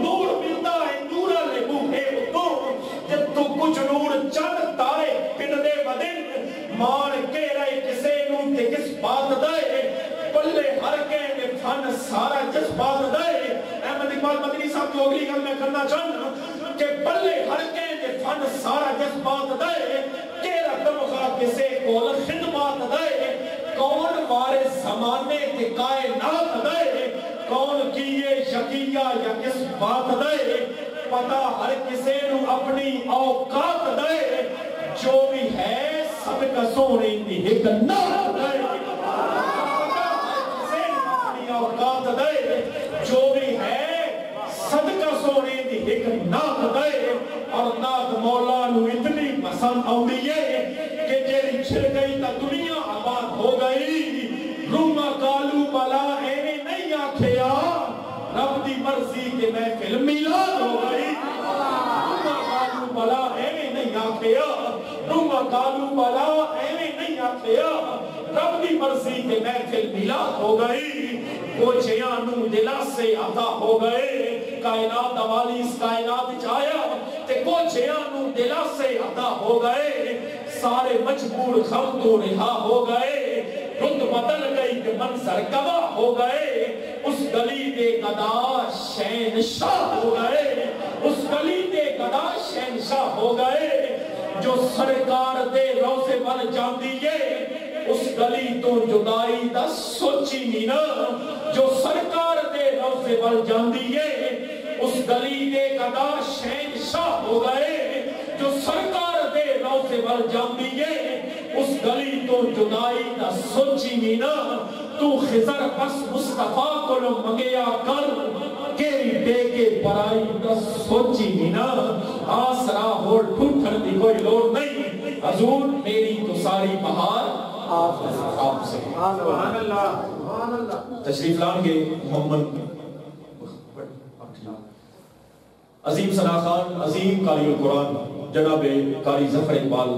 نور ملدا ہے نورا لے بوہے اتوں، جن تو کچھ نور چند تارے پردے بدن، مان کے رہے کسے نوں تے کس بات دائے، پلے ہر کے نے فن سارا جس بات دائے۔ احمد اقبال مدنی صاحب جو اگلی گل میں کرنا چاہتا کہ پلے ہر کے نے فن سارا جس بات دائے، کیرا دمخا کسے کول خدمات دائے، کون مارے زمانے کے کائنات دائے، کون کیے شکیہ یا کس بات دائے، پتہ ہر کسے نو اپنی اوقات دائے، جو بھی ہے سب کا سونے دی ایک نات دائے، اوقات دے جو بھی ہے صدقہ سونے دی ایک نات دے، اور نات مولا نو اتنی پسند آؤں ہے کہ جیری چھر گئی تا دنیا آباد ہو گئی، روما کالو بلا اینے نہیں آکھیا، رب دی مرضی کے محفل میلاد ہو گئی۔ آکھیا نما کالو بلا ایویں نہیں آکھیا رب دی مرضی تے محفل میلاد ہو گئی کوچیاں نو دلاسے عطا ہو گئے کائنات والی اس کائنات وچ آیا تے کوچیاں نو دلاسے عطا ہو گئے سارے مجبور غم تو رہا ہو گئے رت بدل گئی تے منظر گواہ ہو گئے اس گلی دے گدا شہنشاہ ہو گئے اس گلی دے گدا شہنشاہ ہو گئے جو سرکار دے روزے ول جاندی ہے اس گلی تو جدائی دا سوچی نہیں نا جو سرکار دے روزے ول جاندی ہے اس گلی دے گدا شہنشاہ ہو گئے جو سرکار دے روزے ول جاندی ہے اس گلی تو جدائی دا سوچی نہیں نا تو خضر بس مصطفیٰ کو لو منگیا کر کیری دے کے پرائی دا سوچی نہیں نا آسرا ہو ٹھوٹھر دی کوئی لوڑ نہیں حضور میری تو ساری بہار آپ سے سبحان اللہ تشریف لانگے محمد عظیم ثنا خان عظیم قاری القرآن جناب قاری ظفر اقبال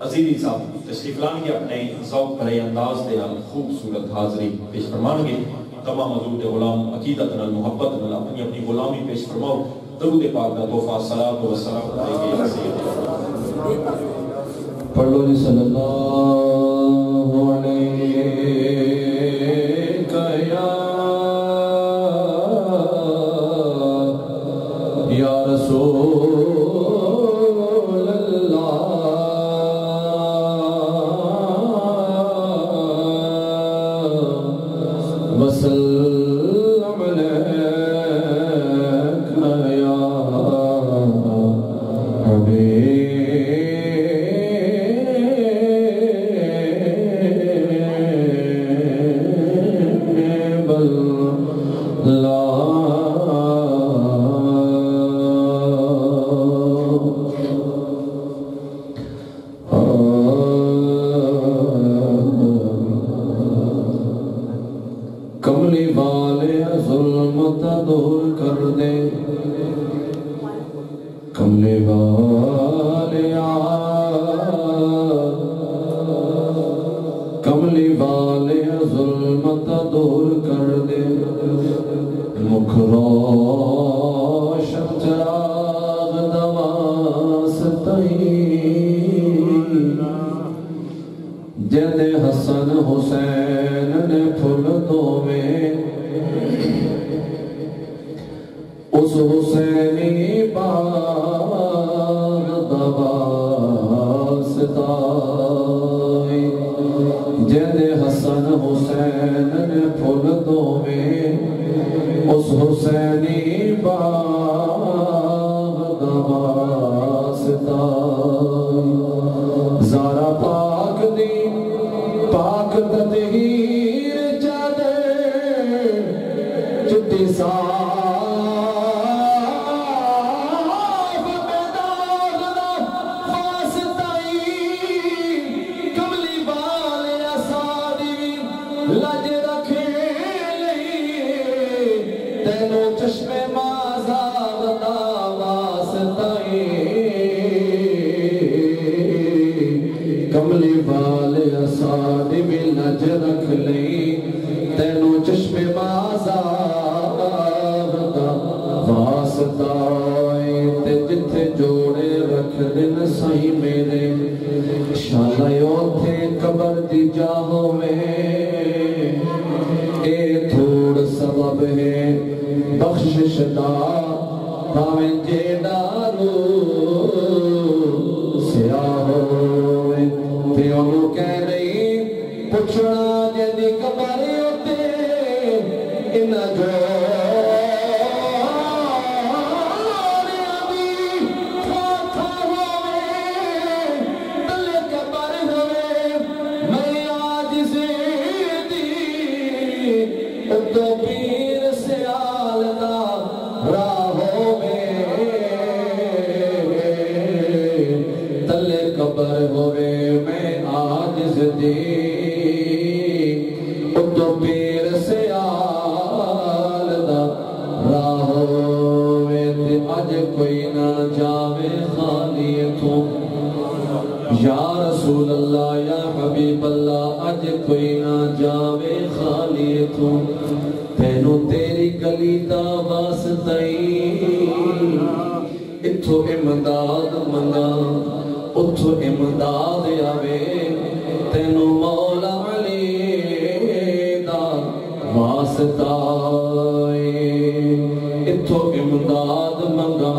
عزیزی صاحب تشریف لانگے اپنے ذوق بھرے انداز دے خوبصورت حاضری پیش فرمانگے تمام حضور غلام عقیدت نال محبت نال اپنی اپنی غلامی پیش فرماؤ درود پاک دا تحفہ صلاۃ و سلام علیہ پڑھو جی صلی اللہ علیہ یا رسول اللہ وسلم علیکہ یا حبیب کملی والے ظلمت دور کر دے کملی والے کملی والے ظلمت دور کر دے مکھ روشن چراغ دواسطیں جد حسن حسین نے پھل دو میں اس حسینی باغ دواسطیں جد حسن حسین نے پھل دو میں اس حسینی باغ دواسطیں زارا پاک دی پاک تطہیر چادر چٹی صاف بیداغ دا واسطائی کملی والے اسادی لج رکھے لئی تینوں چشم مازاغ دا واسطائی کملی والے اسادی بھی لج رکھ لئی تینوں چشم بازار دا واسطہ تے جتھے جوڑے رکھ دن سہی میرے شالا یوتھے قبر دی جاہو میں اے تھوڑ سبب ہے بخشش دا پاویں جیڑا رو سیاہو تے انہوں کہہ رہی پچھڑا جدی قبر ہوتے انہ جو تو پیر سیال دا راہوں میں تلے قبر ہوئے میں عاجز دی تو پیر سیال دا راہوں میں تے اج کوئی نہ جاوے خالی تو رسول اللہ یا حبیب اللہ اج کوئی نہ جاوے خالی تو تینو تیری گلی دا واسطہ اتھو امداد منگا اتھو امداد آوے تینو مولا علی دا واسطہ اتھو امداد منگا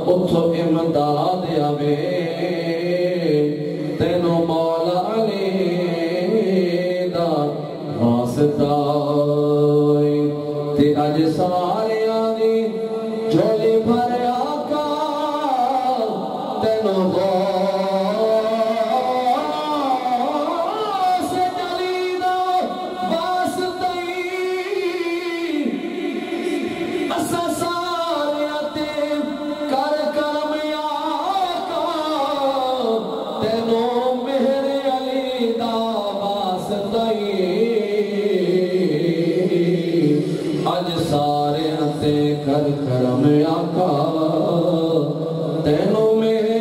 اتھو امداد آوے تینو مولا علی دا واسطہ تے اج سارے آدھی جھولی بھر آقا تینو کر کرم آقا تینو میرے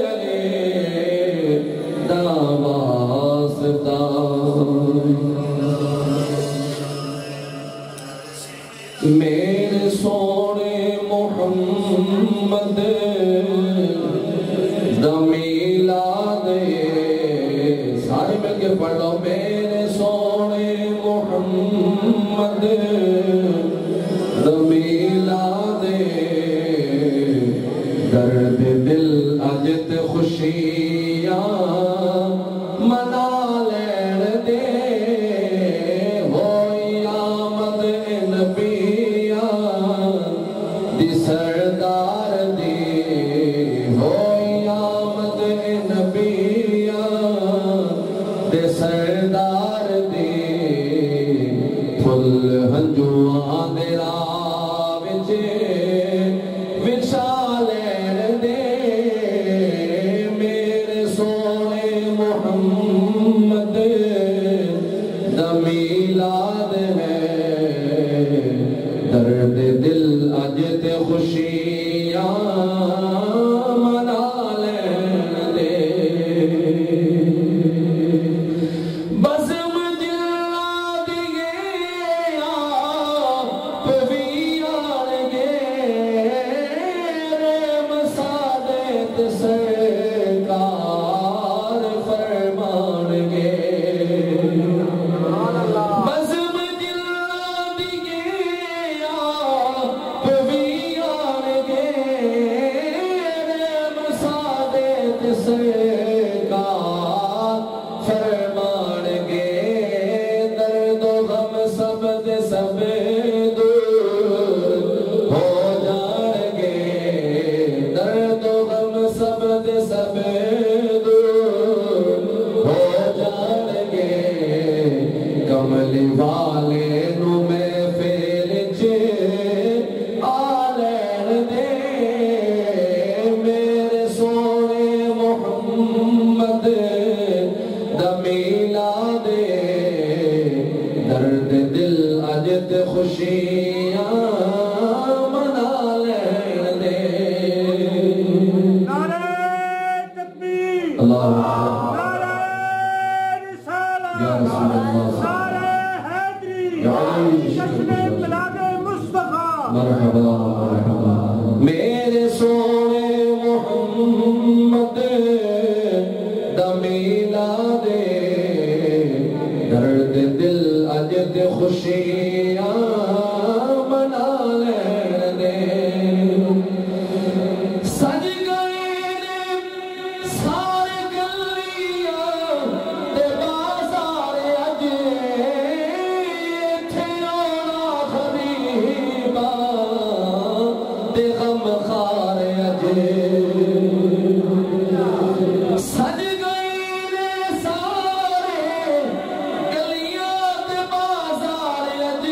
علی دا واسطہ میرے سونے محمد دا میلاد سارے مل کے پڑھ لو میرے سونے محمد میلاد درد دل اجت خوشیاں منا لین دے ہوئی آمد نبیاں دی سردار دی ہوئی آمد نبیاں دی سردار دی پھل ہنجوان دے میلاد ہے درد دل اجت خوشیاں منا لین دے بس مجلہ دیئے آپ بھی آنگے ریم سادت سرکار فرمانگے کملی والے نو میں پھیل چے آلین دے میرے سونے محمد دا میلاد درد دل اجت خوشیاں منا لین دے نعرہ تکبیر اللہ یا رسول اللہ مرحبا مرحبا میرے سونے محمد دا میلاد درد دل اجت خوشیاں منا لین دے سج گئے نے سارے گلیاں تے بازار اج ایتھے آنا غریبا تے غم خار اج سج گئے نے سارے گلیاں تے بازار اج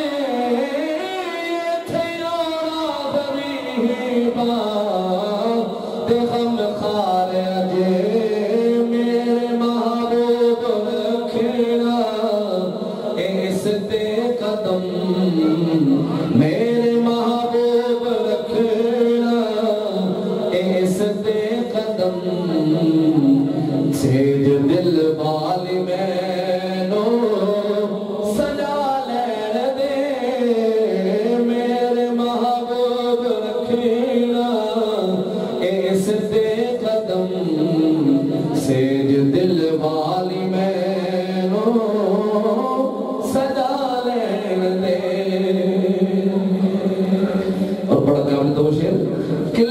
سیج دل والی مینو سجا لین دے میرے محبوب رکھینا اس دے قدم سیج دل والی مینو سجا لین دے اور بڑا قابل تو شیر کہ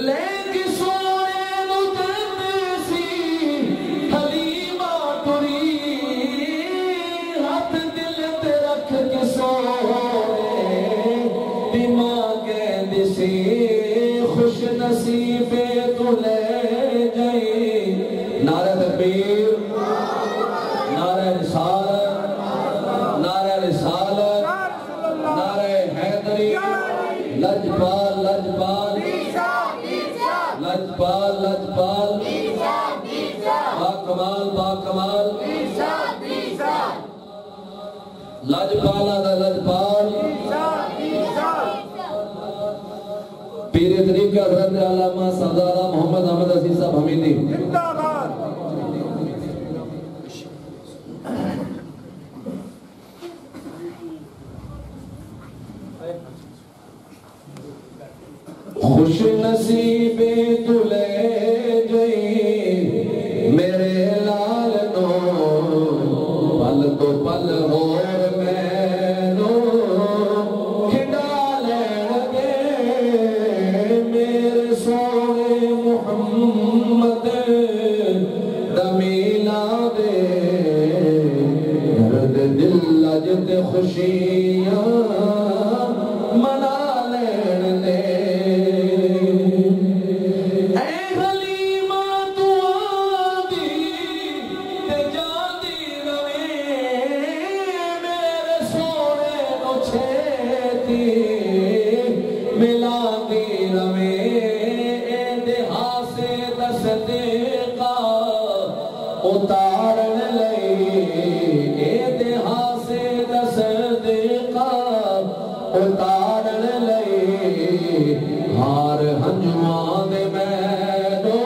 نصیبے تو لے جائیں نعرہ تکبیر نعرہ رسالت نعرہ رسالت نعرہ حیدری لجپال لجپال لجپال لجپال باکمال باکمال لجپالا دا لجپال پیر طریقہ حضرت علامہ سردار محمد احمد عزیز صاحب حمیدی خوش نصیبے تو لے جئی میرے لال نو پل تو پل اور مینو کھڈا لین دے میرے سونے محمد دمیلا دے درد دل لجت خوشیاں منا لین دے اتارن لئی اے دہا سے تصدیقہ اتارن لئی ہار ہنجوان دے مینو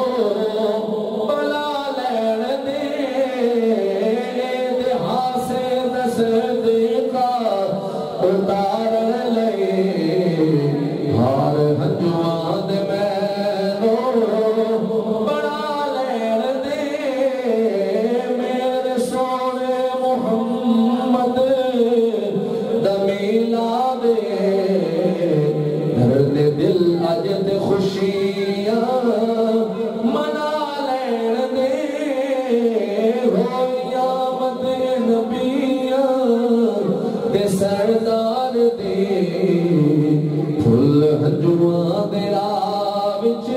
بلا لین دے اے دہا سے تصدیقہ اتارن لئی ہار ہنجوان دے مینو بلا دل اجد خوشیاں منا لین دے ہوئی آمد نبیاں دے سردار دے پھل ہنجواں دے راہ وچ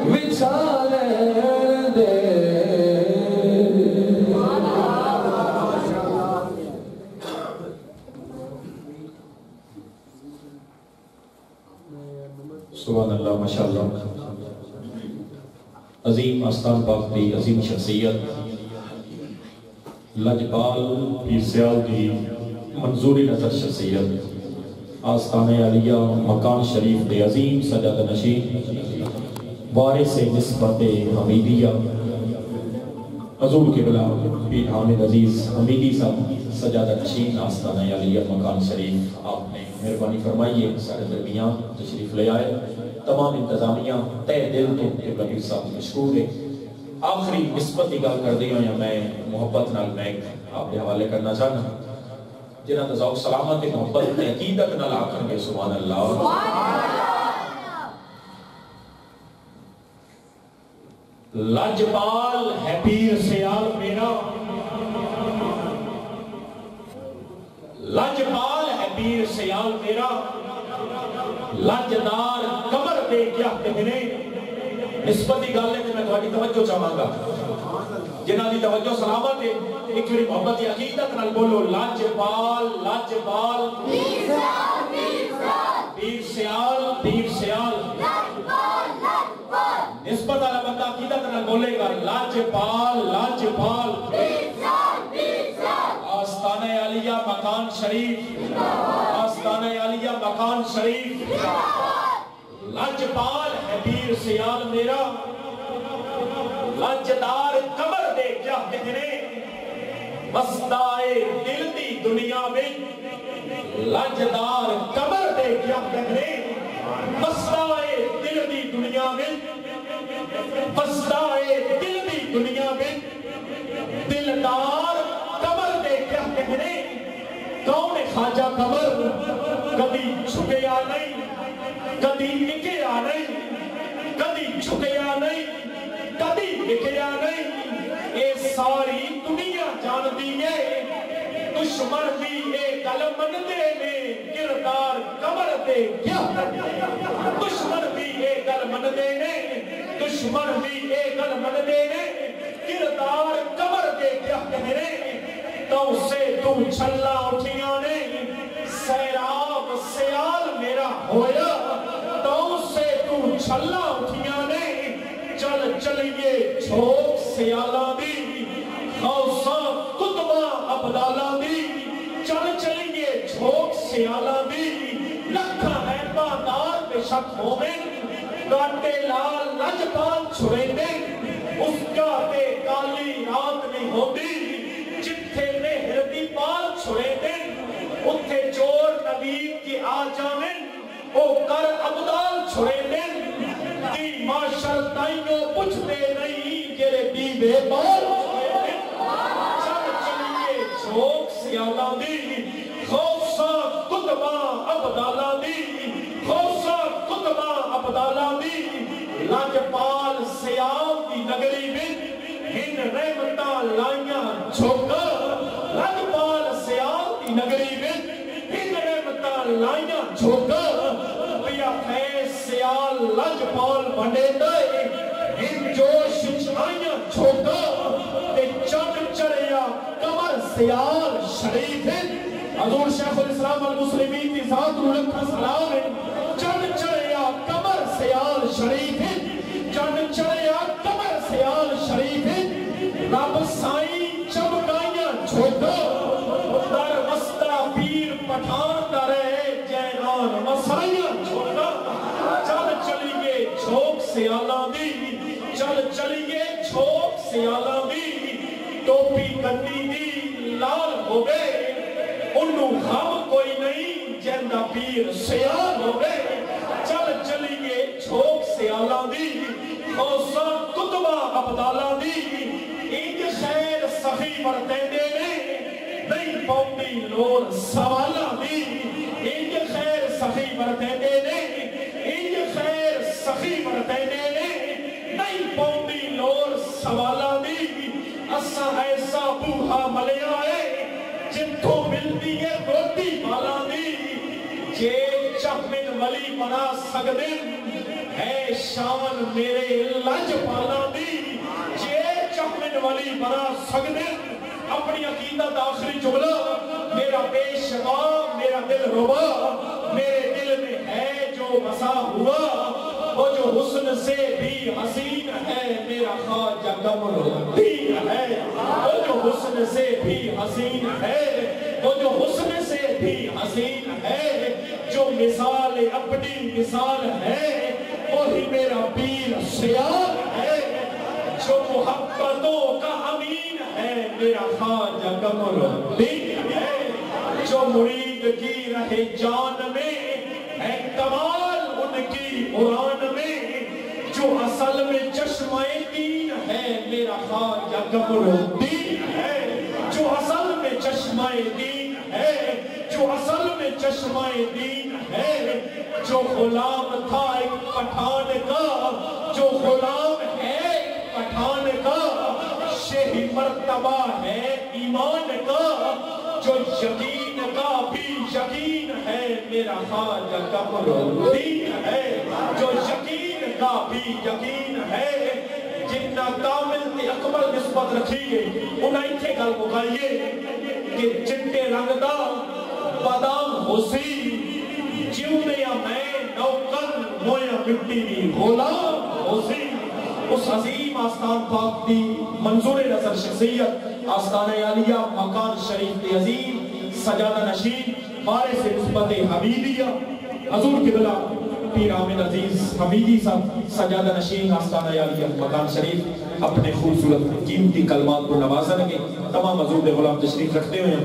وچھا لین دے سبحان اللہ ماشاءاللہ عظیم آستان پاک دی عظیم شخصیت لجپال پیر سیال دی منظوری نظر شخصیت آستان علیہ مکان شریف دے عظیم سجادہ نشین وارث نسبت حمیدیہ حضور قبلہ پیر حامد عزیز حمیدی صاحب سجادہ نشین آستان علیہ مکان شریف آپ نے مہربانی فرمائیے سارے درمیان تشریف لے آئے تمام انتظامیہ تہ دل تو قبلہ پیر صاحب مشکور ہے آخری نسبت نگاہ کر دیا یا میں محبت نال میں آپ نے حوالے کرنا چاہنا جنہاں تذوق سلامت محبت عقیدت نال آکھن گے سبحان اللہ لجپال ہے پیر سیال میرا لجپال ہے پیر سیال میرا لجدار کمر دے کیا کہنے نسبتی گالے میں تھوڑی توجہ چاہاں گا جنہاں دی توجہ سلامت ہے ایک میری محبت عقیدت نال بولو لجپال لجپال پیر سیال پیر سیال نسبت والا بندہ عقیدت نال بولے گا لجپال لجپال آستانہ علیہ مکان شریف آستانہ علیہ مکان شریف لجپال ہے پیر سیال میرا لجدار وسطائے دل دی دنیا میں لجدار کمر دے کیا کہنے وسطائے دل دی دنیا میں وسطائے دل دی دنیا میں دلدار کمر دے کیا کہنے کون خواجہ کمر کبھی جھکیا نہیں کبھی نکیا نہیں کبھی جھکیا نہیں کبھی نکیا نہیں اے ساری دنیا جان دیئے دشمن بھی اے گل من دے نے کردار کمر دے کیا دشمن بھی اے گل من دے نے دشمن بھی اے گل من دے نے کردار کمر دے کیا کہنے تو سے تم چھلا اٹھیاں نے سیراب سیال میرا ہویا تو سے تم چھلا اٹھیاں نے چل چلیے چھوک سیالاں دی خوصاں کتبہ ابدالاں دی چل چلیے چھوک سیالاں دی لکھا ہے بادار بے شک مومن کاٹے لال لجپال چھوڑے دے اس کا تے کالی رات نہیں ہوتی جتھے مہر دی پال چھوڑے دے اتھے چور نبید کی آ جامن او کر ابدال چھوڑے دے دی ماشر تائیوں پچھتے نہیں جرے دیوے بال چل چلیے چھوک سیالاں دی خوصہ کتبہ ابدالاں دی خوصہ کتبہ ابدالاں دی لجپال سیام دی نگری میں ہن رحمتہ لائیاں چھوکا لجپال سیام دی نگری میں ہن رحمتہ لائیاں چھوکا بیا خیس سیال لجپال بڑے دائے ہن جوش چھائیاں چھوکا تے چند چڑیا کمر سیال شریف ہے حضور شیخ الاسلام المسلمین کی ذات رکھا سلام ہے چند چڑیا کمر سیال شریف ہے چند چڑیا کمر سیال شریف ہے رب سائیں چمکائیاں چھوٹا در وسطہ پیر پٹھان درے جینان مسائیاں چھوٹا چل چلیے چھوک سیالاں دی چل چلیے چھوک سیالاں دی ٹوپی کنی دی لال ہو گئے انہوں غم کوئی نہیں جیندہ پیر سیال ہو گئے چل چلیے چھوک سیالاں دی خوصہ کتبہ ابدالاں دی ایک خیر سخی ورتے دے نہیں پوندی لور سوالاں دی ایک خیر سخی ورتے دے ایک خیر سخی ورتے دے نہیں پوندی لور سوالاں دی اسا ایسا بوہا ملے آئے جن کو ملتی ہے روٹی بالاں دی جے چہمن ولی بنا سکدن ہے شان میرے لج پالاں دی جے چہمن ولی بنا سکدن اپنی عقیدت آخری جملہ میرا پیشوا میرا دل ربا میرے دل میں ہے جو بسا ہوا وہ جو حسن سے بھی حسین ہے میرا خواجہ قمر الدین ہے وہ جو حسن سے بھی حسین ہے وہ جو حسن سے بھی حسین ہے جو مثال اپنی مثال ہے وہی میرا پیر سیال ہے جو محبتوں کا امین ہے میرا خواجہ قمر الدین ہے جو مرید کی رہے جان میں ہے کمال ان کی قرآن میں جو اصل میں چشمہ دین ہے میرا خواجہ قمر الدین ہے جو اصل میں چشمہ دین ہے جو اصل میں چشمہ دین ہے جو غلام تھا ایک پٹھان کا جو غلام ہے ایک پٹھان کا شہی مرتبہ ہے ایمان کا جو یقین کا بھی یقین ہے میرا خواجہ قمر الدین ہے جو یقین کا بھی یقین ہے جتنا کامل تے اکمل نسبت رکھی گئی انہیں تھے گل مکائیے کہ چٹے رنگ دا بادام ہوسی جیوں دیا میں نوکر مویا مٹی دی غلام ہوسی اس عظیم آستان پاک دی منظور نظر شخصیت آستان عالیہ مکان شریف دی عظیم سجادہ نشین وارث نسبت حمیدیہ حضور قبلہ پیر عامر عزیز حمیدی صاحب سجادہ نشین آستان عالیہ مکان شریف اپنے خوبصورت قیمتی کلمات کو نوازن گے. تمام حضور دے غلام تشریف رکھتے ہوئے ہیں.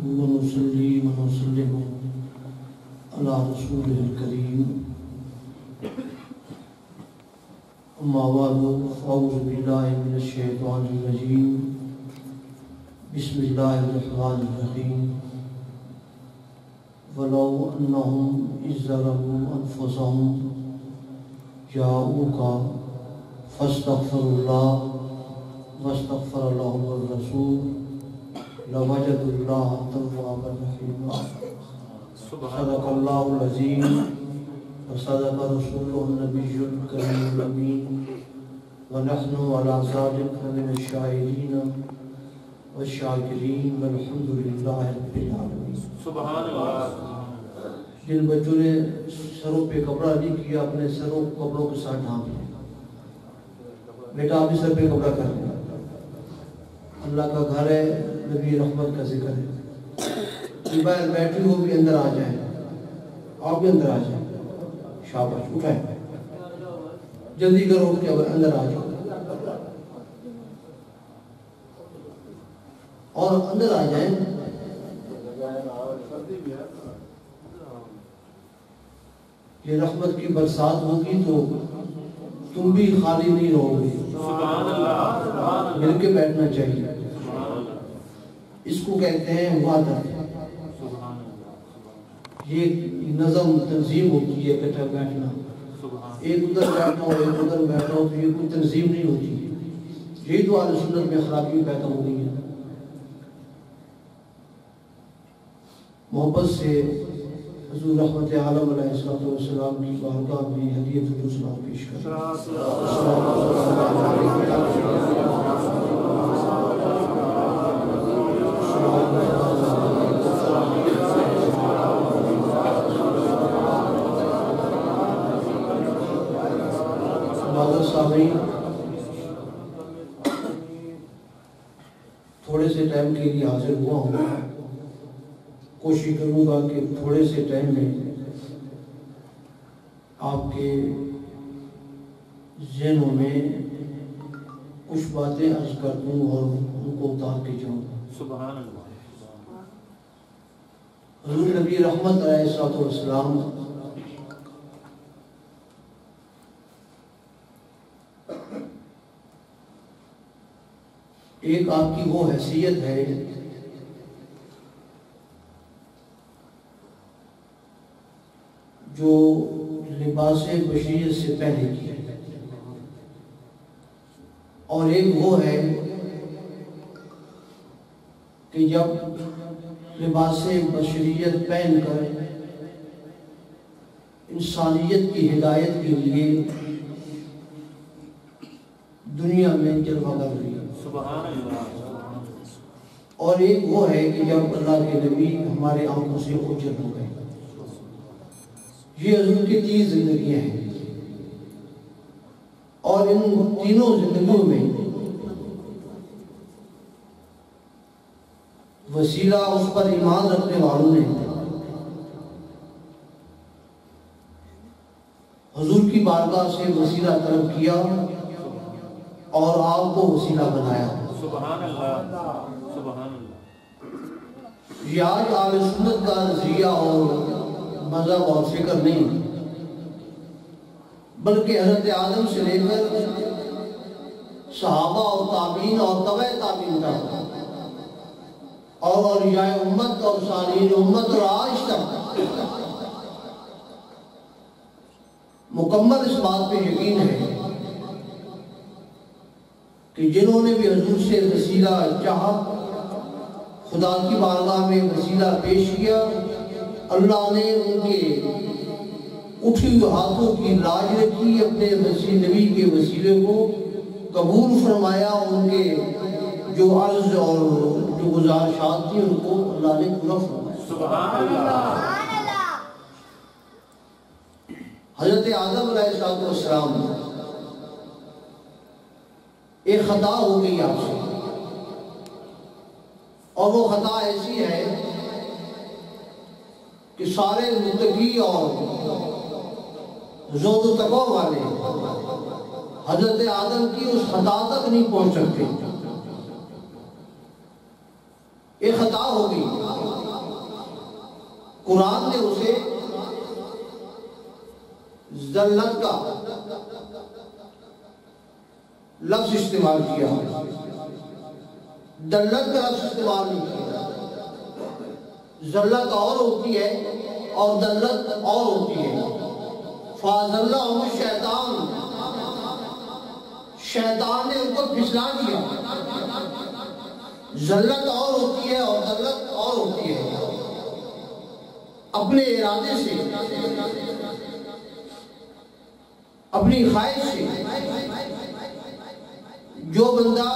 ونصلي ونسلم على رسوله الكريم أما بعد فأعوذ بالله من الشيطان الرجيم بسم الله الرحمن الرحيم ولو أنهم إذ ظلموا أنفسهم جاءوك فاستغفروا الله واستغفر لهم الرسول لوجدوا الله توابا رحيما. صدق الله العظيم وصدق رسوله النبي الكريم الأمين ونحن على ذلك من الشاهدين والشاكرين والحمد لله رب العالمين. سبحان اللہ. جن بچوں نے سروں پہ کپڑا نہیں کیا اپنے سروں کپڑوں کے ساتھ ڈھانپ لیا. بیٹا آپ بھی سر پہ کپڑا کر لیا. اللہ کا گھر ہے, نبی رحمت کا ذکر ہے. باہر بیٹھی ہو بھی اندر آ جائیں, آپ بھی اندر آ جائیں. شاباش, اٹھائیں, جلدی کرو کہ اندر آ جاؤ اور اندر آ جائیں. یہ رحمت کی برسات ہوگی تو تم بھی خالی نہیں رہو گے. مل کے بیٹھنا چاہیے. اس کو کہتے ہیں وعدہ. یہ نظم تنظیم ہوتی ہے اکٹھا بیٹھنا. ایک ادھر بیٹھنا ہو ایک ادھر بیٹھنا ہو تو یہ کوئی تنظیم نہیں ہوتی. یہی تو اہل سنت میں خرابی پیدا ہو گئی ہے. محبت سے حضور رحمت عالم علیہ السلام کی بارگاہ میں ہدیۃ السلام پیش کریں. تھوڑے سے ٹائم کے لیے حاضر ہوا ہوں. کوشش کروں گا کہ تھوڑے سے ٹائم میں آپ کے ذہنوں میں کچھ باتیں عرض کر دوں اور ان کو اتار کے جاؤں. سبحان اللہ. حضور نبی رحمت علیہ السلام ایک آپ کی وہ حیثیت ہے جو لباس بشریت سے پہلے کی ہے, اور ایک وہ ہے کہ جب لباس بشریت پہن کر انسانیت کی ہدایت کے لیے دنیا میں جلوہ گر رہی ہے. اور ایک وہ ہے کہ جب اللہ کے نبی ہمارے آنکھوں سے اوجھل ہو گئے. یہ حضور کی 3 زندگیاں ہیں, اور ان تینوں زندگیوں میں وسیلہ اس پر ایمان رکھنے والوں نے حضور کی بارگاہ سے وسیلہ طلب کیا اور آپ کو وسیلہ بنایا. سبحان اللہ. سبحان اللہ. یہ آج اہل سنت کا نظریہ اور مذہب اور فکر نہیں, بلکہ حضرت آدم سے لے کر صحابہ اور تابعین اور تبع تابعین تک اور اولیاء امت اور صالحین امت اور آج تک مکمل اس بات پہ یقین ہے کہ جنہوں نے بھی حضور سے وسیلہ چاہا خدا کی بارگاہ میں وسیلہ پیش کیا، اللہ نے ان کے اٹھی ہوئے ہاتھوں کی لاج رکھی، اپنے نبی کے وسیلے کو قبول فرمایا، ان کے جو عرض اور جو گزارشات تھی ان کو اللہ نے پورا فرمایا۔ سبحان اللہ۔ حضرت آدم علیہ السلام ایک خطا ہو گئی آپ سے، اور وہ خطا ایسی ہے کہ سارے متقی اور زہد و تقوی والے حضرت آدم کی اس خطا تک نہیں پہنچ سکتے۔ ایک خطا ہو گئی، قرآن نے اسے ذلت کا لفظ استعمال کیا، دلت کا لفظ استعمال نہیں کیا۔ ذلت اور ہوتی ہے اور دلت اور ہوتی ہے۔ فَأَزَلَّهُمُ الشَّيْطَانُ، شیطان نے ان کو پھسلا دیا۔ ذلت اور ہوتی ہے اور دلت اور ہوتی ہے۔ اپنے ارادے سے، اپنی خواہش سے جو بندہ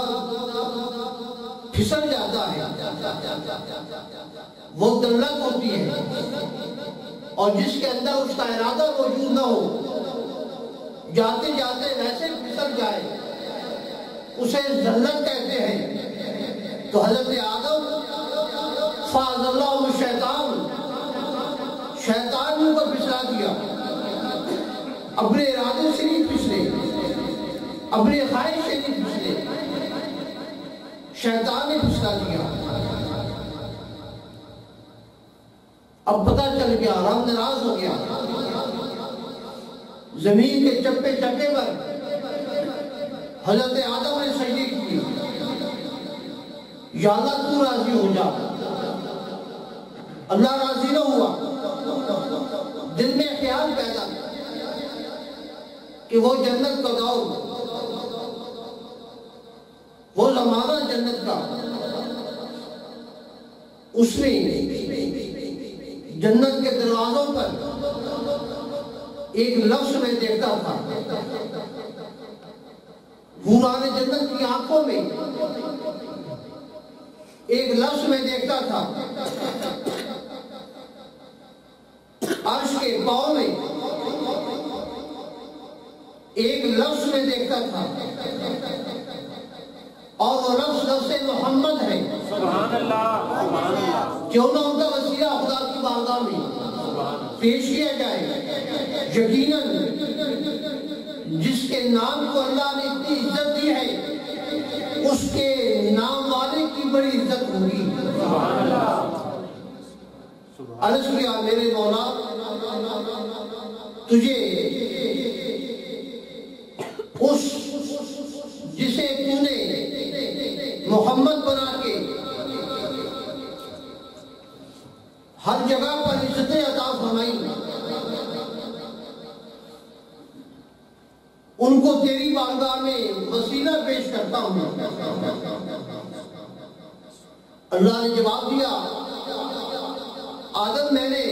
پھسل جاتا ہے وہ دلت ہوتی ہے، اور جس کے اندر اس کا ارادہ موجود نہ ہو، جاتے جاتے ویسے پھسل جائے، اسے ذلت کہتے ہیں۔ تو حضرت آدم فَأَزَلَّهُمُ الشَّيْطَانُ، شیطان نے ان کو پھسلا دیا، اپنے ارادے سے نہیں پھسلے، اپنے خواہش سے نہیں پھسلے، شیطان نے پھسلا دیا۔ اب پتہ چل گیا، رب ناراض ہو گیا، زمین کے چپے چپے پر حضرت آدم نے سجدے کی، یا اللہ تو راضی ہو جا۔ اللہ راضی نہ ہوا، دل میں خیال پیدا کہ وہ جنت کا دور، وہ زمانہ جنت کا، اس نے جنت کے دروازوں پر ایک لفظ میں دیکھتا تھا، حوران جنت کی آنکھوں میں ایک لفظ میں دیکھتا تھا، عرش کے پاؤں میں ایک لفظ میں دیکھتا تھا، اور وہ لفظ محمد ہے۔ سبحان اللہ۔ کیوں نہ ان کا وسیلہ خدا کی بارگاہ میں پیش کیا جائے؟ یقیناً جس کے نام کو اللہ نے اتنی عزت دی ہے، اس کے نام والے کی بڑی عزت ہوگی۔ عرض کیا، میرے مولا تجھے اس جسے تو نے محمد بنا کے ہر جگہ پر عزتیں عطا فرمائی، ان کو تیری بارگاہ میں وسیلہ پیش کرتا ہوں۔ اللہ نے جواب دیا، آدم میں نے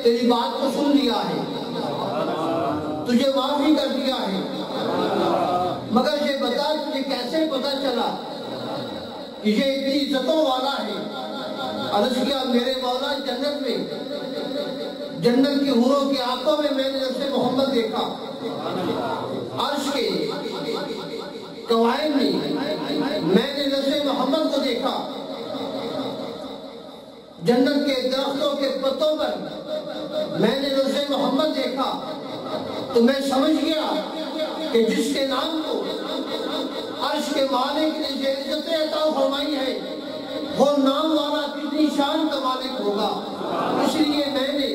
تیری بات کو سن لیا ہے، تجھے معافی کر دیا ہے، مگر یہ بتا تجھے کیسے پتا چلا کہ یہ اتنی عزتوں والا ہے؟ عرض کیا، میرے مولا جنت میں، جنت کی حوروں کی آنکھوں میں میں نے نفس محمد دیکھا، عرش کے قوائم میں میں نے نفس محمد کو دیکھا، جنت کے درختوں کے پتوں پر میں نے نفس محمد دیکھا، تو میں سمجھ گیا کہ جس کے نام کو عرش کے مالک نے جو عزتیں عطا فرمائی ہے، وہ نام والا کتنی شان کا مالک ہوگا۔ اس لیے میں نے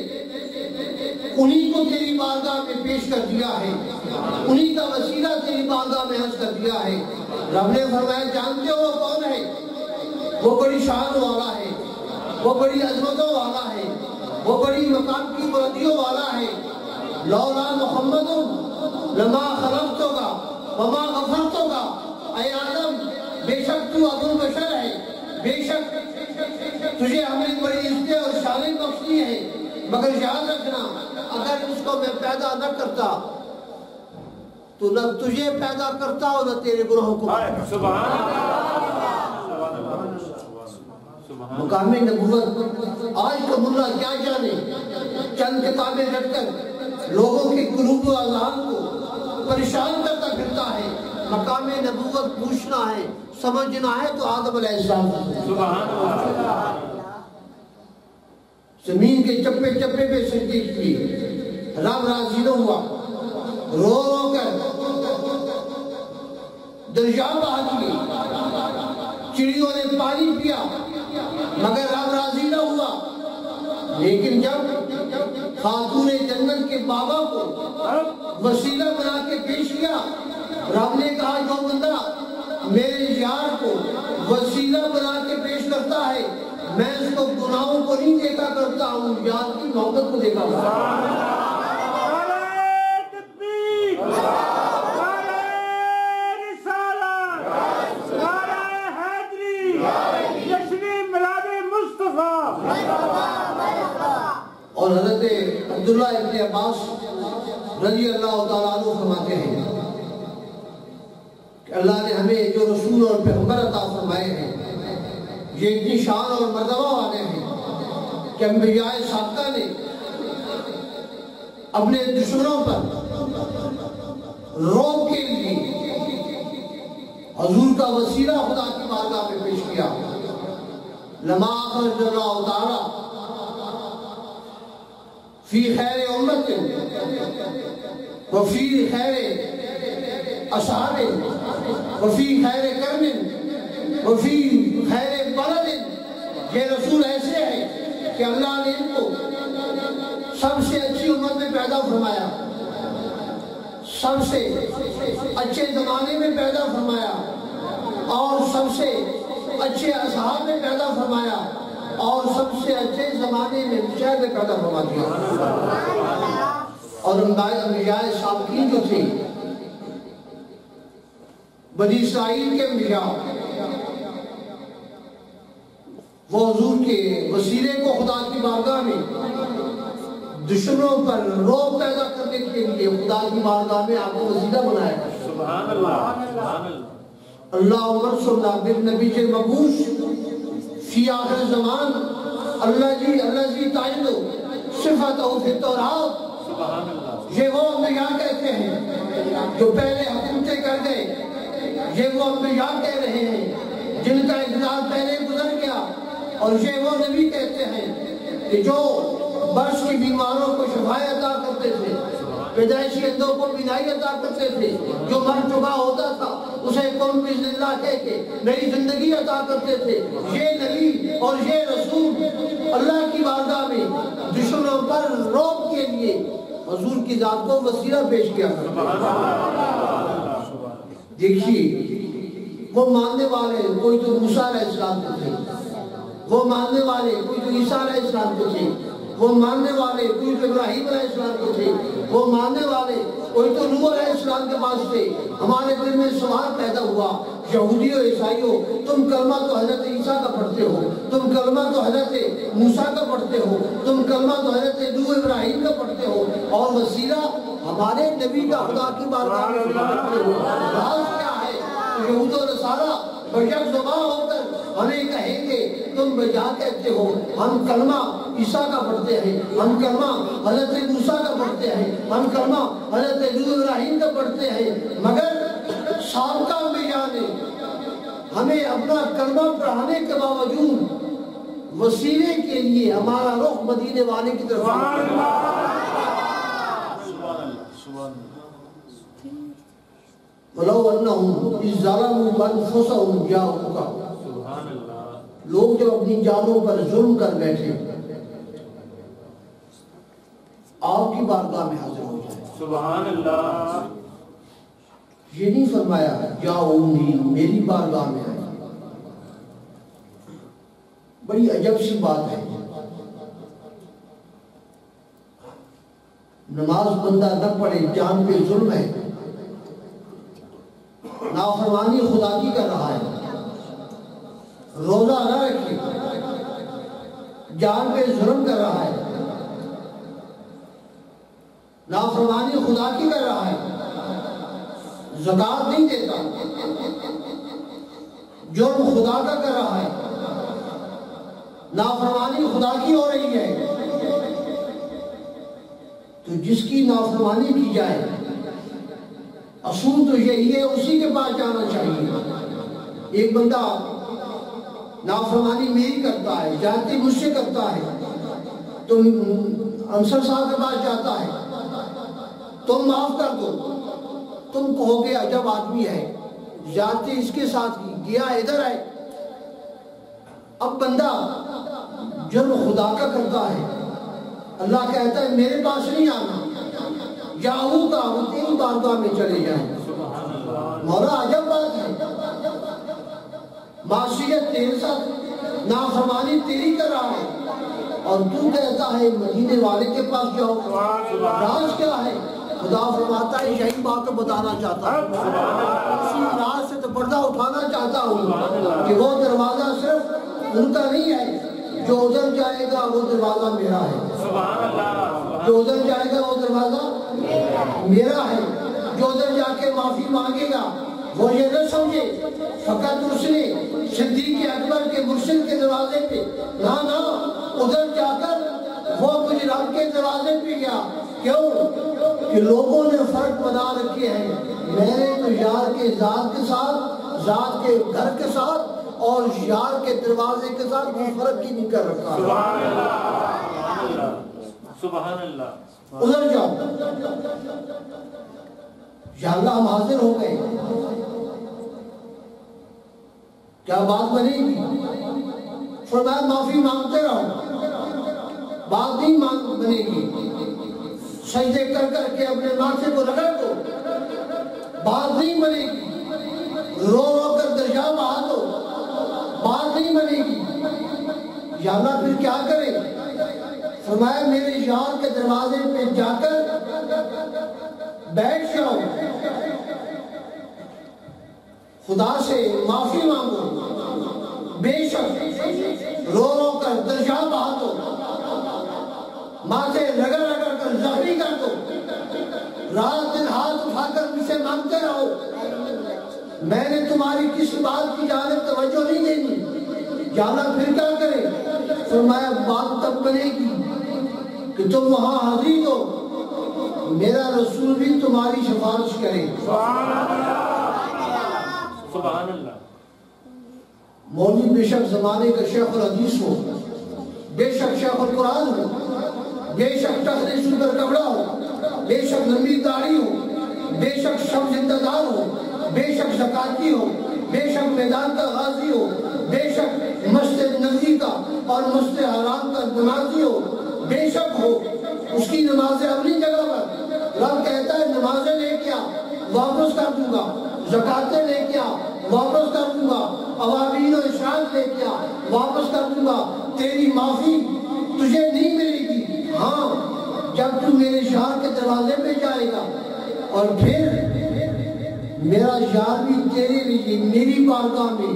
انہی کو تیری بارگاہ میں پیش کر دیا ہے، انہی کا وسیلہ تیری بارگاہ میں عرض کر دیا ہے۔ رب نے فرمایا، جانتے ہو وہ کون ہے؟ وہ بڑی شان والا ہے، وہ بڑی عظمتوں والا ہے، وہ بڑی مقام کی بلندیوں والا ہے۔ لولا محمد لما خلقتک وما غفرتک، اے آدم بے شک تو ابو البشر ہے، بے شک تجھے ہم نے بڑی عزتیں اور شانیں بخشی ہیں، مگر یاد رکھنا اگر اس کو میں پیدا نہ کرتا تو نہ تجھے پیدا کرتا اور نہ تیرے گناہوں کو. مقام نبوت آج کا ملا کیا جانے، چند کتابیں رکھ کر لوگوں کے قلوب و اذہان کو پریشان کرتا پھرتا ہے. مقام نبوت پوچھنا ہے، سمجھنا ہے تو آدم علیہ السلام زمین کے چپے چپے پہ سجدے کیے، رب راضی نہ ہوا، رو رو کر دریا بہا دیے، چڑیوں نے پانی پیا مگر رب راضی نہ ہوا. لیکن جب خاتون جنت کے بابا کو وسیلہ بنا کے پیش کیا، رب نے کہا جو بندہ میرے یار کو وسیلہ بنا کے پیش کرتا ہے میں اس کو گناہوں کو نہیں دیکھا کرتا ہوں، یار کی محبت کو دیکھا کرتا. اور حضرت عبداللہ ابن عباس رضی اللہ تعالیٰ عنہ فرماتے ہیں کہ اللہ نے ہمیں جو رسول اور پیغمبر عطا فرمائے ہیں یہ اتنی شان اور مرتبہ والے ہیں کہ انبیاء سابقہ نے اپنے دشمنوں پر روب کے لیے حضور کا وسیلہ خدا کی بارگاہ میں پیش کیا. لما اخرج اللہ تعالیٰ فی خیر امت وفی خیر اصحاب وفی خیر قرن وفی خیر بلد. یہ رسول ایسے ہیں کہ اللہ نے ان کو سب سے اچھی امت میں پیدا فرمایا، سب سے اچھے زمانے میں پیدا فرمایا اور سب سے اچھے اصحاب میں پیدا فرمایا اور سب سے اچھے زمانے میں شہر میں پیدا فرما دیا. اور انبیاء سابقین جو تھے بنی اسرائیل کے انبیاء وہ حضور کے وسیلے کو خدا کی بارگاہ میں دشمنوں پر روب پیدا کرنے کے لیے خدا کی بارگاہ میں آپ کو وسیلہ بنایا. سبحان اللہ. اللہم صلی بالنبی المبعوث فی آخر زمان اللہ تعین صفت فی التوراۃ. یہ وہ انبیاء کہتے ہیں جو پہلے حکومتیں کر گئے، یہ وہ انبیاء کہہ رہے ہیں جن کا انتظار پہلے گزر گیا، اور یہ وہ نبی کہتے ہیں کہ جو برس کی بیماروں کو شفائے عطا کرتے تھے، پیدائشی اندھوں کو بینائی عطا کرتے تھے، جو مر چکا ہوتا تھا اسے قوم بسم اللہ کہہ کے نئی زندگی عطا کرتے تھے. یہ نبی اور یہ رسول اللہ کی بارگاہ میں دشمنوں پر روب کے لیے حضور کی ذات کو وسیلہ پیش کیا کرتے. دیکھیے وہ ماننے والے کوئی تو موسیٰ علیہ السلام کو تھے، وہ ماننے والے کوئی تو عیسیٰ علیہ السلام کو تھے، وہ ماننے والے کوئی تو ابراہیم علیہ السلام کو تھے، وہ ماننے والے کوئی تو نوح علیہ السلام کے پاس تھے. ہمارے دل میں سوال پیدا ہوا یہودی اور عیسائیوں، تم کلمہ تو حضرت عیسیٰ کا پڑھتے ہو، تم کلمہ تو حضرت موسیٰ کا پڑھتے ہو، تم کلمہ تو حضرت نوح ابراہیم کا پڑھتے ہو، اور وسیلہ ہمارے نبی کا خدا کی بارگاہ میں پڑھتے ہو. راز کیا ہے؟ یہود و نصارہ بشک زباں ہو کر ہمیں کہیں گے تم بجا کہتے ہو ہم کلمہ عیسیٰ کا پڑھتے ہیں، ہم کلمہ حضرت موسیٰ کا پڑھتے ہیں، ہم کلمہ حضرت نوح ابراہیم کا پڑھتے ہیں. مگر سابقہ انبیاء نے ہمیں اپنا کلمہ پڑھانے کے باوجود وسیلے کے لیے ہمارا رخ مدینے والے کی طرف وَلَوْ أَنَّهُمْ إِذْ ظَلَمُوا أَنفُسَهُمْ جَاءُوكَ. لوگ جب اپنی جانوں پر ظلم کر بیٹھے آپ کی بارگاہ میں حاضر ہو جائے. سبحان اللہ. یہ نہیں فرمایا یا امید میری بارگاہ میں آئے. بڑی عجب سی بات ہے. نماز بندہ نہ پڑھے، جان پہ ظلم ہے، نافرمانی خدا کی کر رہا ہے، رو روزہ نہ رکھے، جان پہ ظلم کر رہا ہے، نافرمانی خدا کی کر رہا ہے، زکوٰۃ نہیں دیتا، جرم خدا کا کر رہا ہے، نافرمانی خدا کی ہو رہی ہے، تو جس کی نافرمانی کی جائے اصول تو یہی ہے اسی کے پاس جانا چاہیے۔ ایک بندہ نافرمانی میری کرتا ہے، جاتی مجھ سے کرتا ہے، تم انصر صاحب کے پاس جاتا ہے، تم معاف کر دو، تم کہو گے عجب آدمی ہے، جاتی اس کے ساتھ کی، گیا ادھر ہے۔ اب بندہ جرم خدا کا کرتا ہے، اللہ کہتا ہے میرے پاس نہیں آنا، یاہو کا وہ تیری بارگاہ میں چلے جائیں۔ مولا عجب بات ہے، معصیت تیرے ساتھ، نافرمانی تیری کر رہا ہے، اور تو کہتا ہے مدینے والے کے پاس جاؤ۔ راز کیا ہے؟ خدا فرماتا ہے یہی بات تو بتانا چاہتا ہوں، اسی راز سے تو پردہ اٹھانا چاہتا ہوں کہ وہ دروازہ صرف ان کا نہیں ہے، جو ادھر جائے گا وہ دروازہ میرا ہے، جو ادھر جائے گا وہ دروازہ میرا ہے، جو ادھر جا کے معافی مانگے گا وہ یہ نہ سمجھے فقط اس نے صدیق اکبر کے مرشد کے دروازے پہ، نہ ادھر جا کر وہ مجھ رب کے دروازے پہ گیا۔ کیوں کہ لوگوں نے فرق بنا رکھے ہیں، میں نے تو یار کے ذات کے ساتھ، ذات کے گھر کے ساتھ اور یار کے دروازے کے ساتھ کوئی فرق ہی نہیں کر رکھا۔ سبحان اللہ، ادھر جاؤ، یا اللہ ہم حاضر ہو گئے، کیا بات بنے گی؟ فرمایا معافی مانگتے رہو، بات نہیں بنے گی، سجدے کر کر کے اپنے ماتھے کو رگڑ دو، بات نہیں بنے گی، رو رو کر درجہ بہا دو، بات نہیں بنے گی۔ یا اللہ پھر کیا کرے؟ فرمایا میرے یار کے دروازے پہ جا کر بیٹھ جاؤ، خدا سے معافی مانگو، بے شک رو رو کر درجہ بہا دو، ماتھے رگڑ رگڑ کر زخمی کر دو، رات دن ہاتھ اٹھا کر مجھ سے مانگتے رہو، میں نے تمہاری کسی بات کی جانب توجہ نہیں دینی۔ یا اللہ پھر کیا کرے؟ فرمایا بات تب بنے گی کہ تم وہاں حاضر ہو، میرا رسول بھی تمہاری سفارش کرے۔ سبحان اللہ۔ مولوی بے شک زمانے کا شیخ الحدیث ہو، بے شک شیخ القرآن ہو، بے شک تخت سن کر کپڑا ہو، بے شک لمبی داڑھی ہو، بے شک شب زندہ دار ہو، بے شک زکاتی ہو، بے شک میدان کا غازی ہو، بے شک مسجد نبی کا اور مسجد حرام کا نمازی ہو، بے شک ہو، اس کی نمازیں اپنی جگہ پر، رب کہتا ہے نمازیں لے کے آ واپس کر دوں گا، زکاتیں لے کے آ واپس کر دوں گا، اوابین و اشراق لے کے آ واپس کر دوں گا، تیری معافی تجھے نہیں ملے گی، ہاں جب تو میرے یار کے دروازے پہ جائے گا، اور پھر میرا یار بھی تیرے لیے میری بارگاہ میں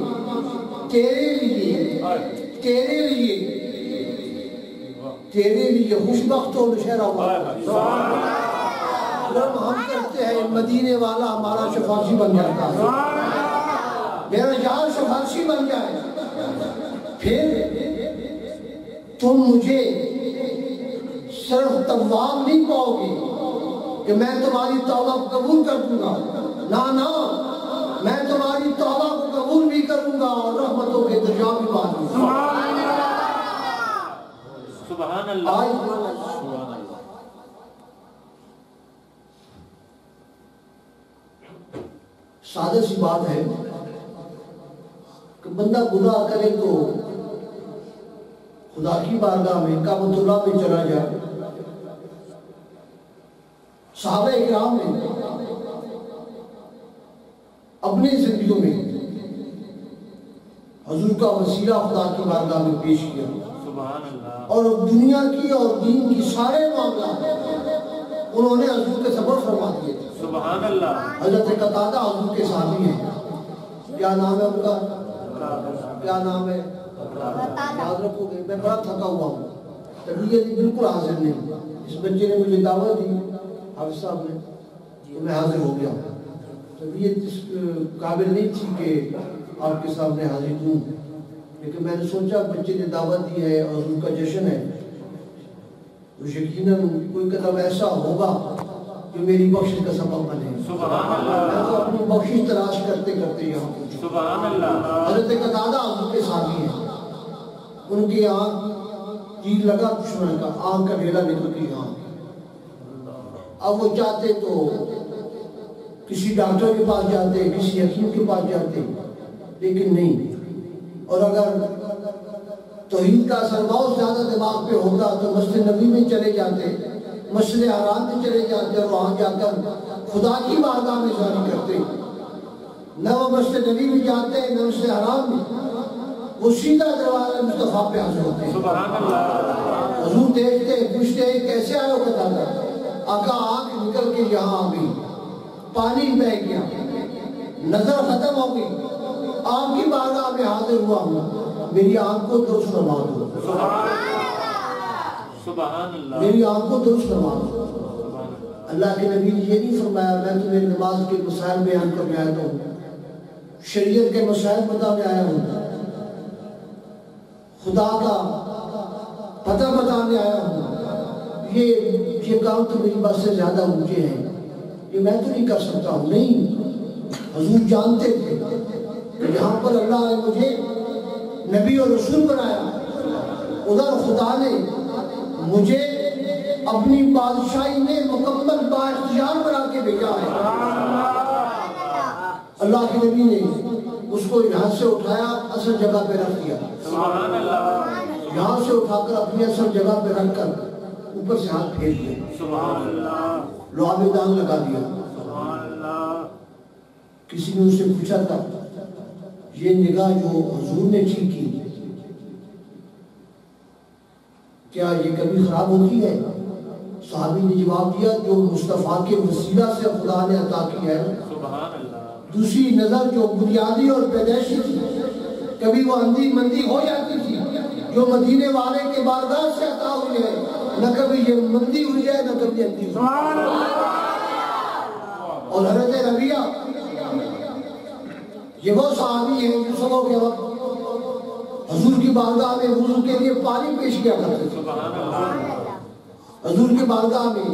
تیرے لیے خوشبخت و نشہرہ جب ہم کرتے ہیں مدینے والا ہمارا شفاعی بن جاتا ہے، میرا یار شفاعی بن جائے، پھر تم مجھے صرف تواب نہیں کہو گے کہ میں تمہاری توبہ کو قبول کر دوں گا، نہ میں تمہاری توبہ کو قبول بھی کروں گا اور رحمتوں کے درجہ بھی باندھوں گا۔ سبحان اللہ۔ سادہ سی بات ہے کہ بندہ گناہ کرے تو خدا کی بارگاہ میں کعبۃ اللہ میں چلا جائے۔ صحابہ اکرام نے اپنی زندگیوں میں حضور کا وسیلہ خدا کی بارگاہ میں پیش کیا، اور دنیا کی اور دین کی سارے معاملات انہوں نے حضور کے سبب فرما دیے تھے۔ سبحان اللہ۔ حضرت قتادہ حضور کے صحابی ہیں، کیا نام ہے ان کا؟ کیا نام ہے؟ یاد رکھو گے. میں بڑا تھکا ہوا ہوں, طبیعت بالکل حاضر نہیں. اس بچے نے مجھے دعوت دی حافظ صاحب نے, تو میں حاضر ہو گیا. طبیعت اس قابل نہیں تھی کہ آپ کے سامنے حاضر دوں, لیکن میں نے سوچا بچے نے دعوت دی ہے اور ان کا جشن ہے, تو یقیناً کوئی قدم ایسا ہوگا جو میری بخشش کا سبب بنے. میں تو اپنی بخشش تلاش کرتے کرتے یہاں پہنچا. حضرت قتادہ حضور کے ساتھی ہیں, ان کی آنکھ تیر لگا دشمن کا, آنکھ کا ڈھیلا نکل گئی آنکھ. اب وہ چاہتے تو کسی ڈاکٹر کے پاس جاتے, کسی حکیم کے پاس جاتے, لیکن نہیں. اور اگر توحید کا اثر بہت زیادہ دماغ پہ ہوتا تو مسجد نبی میں چلے جاتے, مسجد حرام میں چلے جاتے, اور وہاں جا کر خدا کی بارگاہ میں جاری کرتے. نہ وہ مسجد نبی میں جاتے نہ مسجد حرام میں, وہ سیدھا دروازہ مصطفیٰ پہ حاضر ہوتے. حضور دیکھتے پوچھتے کیسے آئے ہو قتادہ؟ آقا آنکھ نکل کے یہاں آ گئی, پانی بہ گیا, نظر ختم ہو گئی, آپ کی بارگاہ میں حاضر ہوا ہوں, میری آنکھ کو درست فرما دو. میری آنکھ کو درست فرما دو. اللہ کے نبی نے یہ نہیں فرمایا میں تمہیں نماز کے مسائل بیان کرنے آیا ہوں, شریعت کے مسائل بتانے آیا ہوں, خدا کا پتہ بتانے آیا ہوں. یہ کام تو میری بات سے زیادہ اونچے ہیں, یہ میں تو نہیں کر سکتا ہوں. نہیں, حضور جانتے تھے کہ یہاں پر اللہ نے مجھے نبی اور رسول بنایا, ادھر خدا نے مجھے اپنی بادشاہی میں مکمل با اختیار بنا کے بھیجا ہے. اللہ کے نبی نے اس کو یہاں سے اٹھایا, اصل جگہ پہ رکھ دیا. یہاں سے اٹھا کر اپنی اصل جگہ پہ رکھ کر اوپر سے ہاتھ پھیر دیا, لوہا میں دان لگا دیا. کسی نے اس سے پوچھا تھا یہ نگاہ جو حضور نے ٹھیک کی کیا یہ کبھی خراب ہوتی ہے؟ صحابی نے جواب دیا جو مصطفیٰ کے وسیلہ سے خدا نے عطا کی ہے. دوسری نظر جو بنیادی اور پیدائشی تھی, کبھی وہ اندھی مندی ہو جاتی تھی, جو مدینے والے کے بارگاہ سے عطا ہوئی ہے, نہ کبھی یہ مندی ہوئی ہے نہ کبھی اندھی ہوئی ہے. اور حضرت ربیہ یہ وہ صحابی ہیں جو صبح کے وقت حضور کی بارگاہ میں وضو کے لیے پانی پیش کیا کرتے تھے. حضور کی بارگاہ میں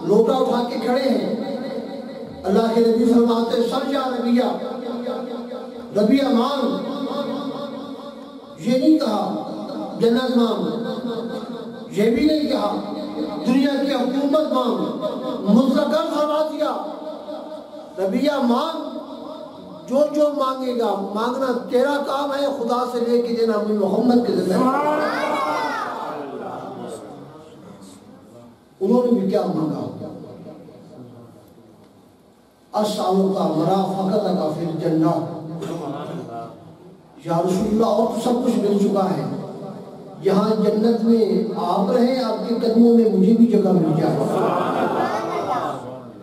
لوٹا اٹھا کے کھڑے ہیں. اللہ کے نبی فرماتے سر جا ربیہ, ربیہ مانگ. یہ نہیں کہا جنت مانگ, یہ بھی نہیں کہا دنیا کی حکومت مانگ, مطلقاً فرما دیا ربیہ مانگ, جو مانگے گا. مانگنا تیرا کام ہے, خدا سے لے کے دینا محمد کے ذمہ. انہوں نے بھی کیا مانگا؟ اسالک مرافقتک فی الجنہ. یا رسول اللہ اور تو سب کچھ مل چکا ہے, یہاں جنت میں آپ رہیں, آپ کے قدموں میں مجھے بھی جگہ مل جائے.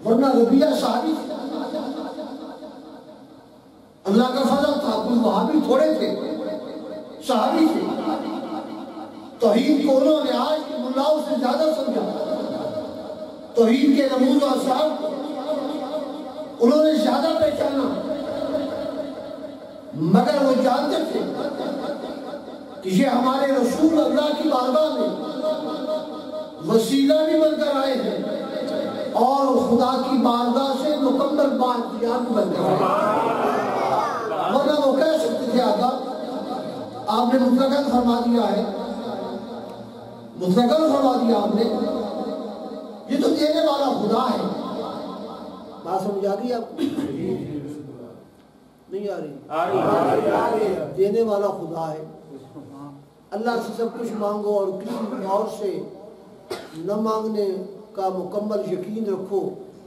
ورنہ ربیہ صحابی اللہ کا فضل تھا, کوئی وہابی تھوڑے تھے, صحابی تھے. توحید کو انہوں نے آج کے ملاؤں سے زیادہ سمجھا, توحید کے رموز و اسرار کو انہوں نے زیادہ پہچانا. مگر وہ جانتے تھے کہ یہ ہمارے رسول اللہ کی بارگاہ میں وسیلہ بھی بن کر آئے ہیں اور خدا کی بارگاہ سے مکمل بااختیار بھی بن کر آئے ہیں. ورنہ وہ کہہ سکتے تھے آقا آپ نے مطلقاً فرما دیا ہے, مطلقاً فرما دیا آپ نے, یہ تو دینے والا خدا ہے. بات سمجھ آ گئی آپ کو؟ نہیں آ رہی؟ دینے والا خدا ہے. اللہ سے سب کچھ مانگو اور کسی اور سے نہ مانگنے کا مکمل یقین رکھو.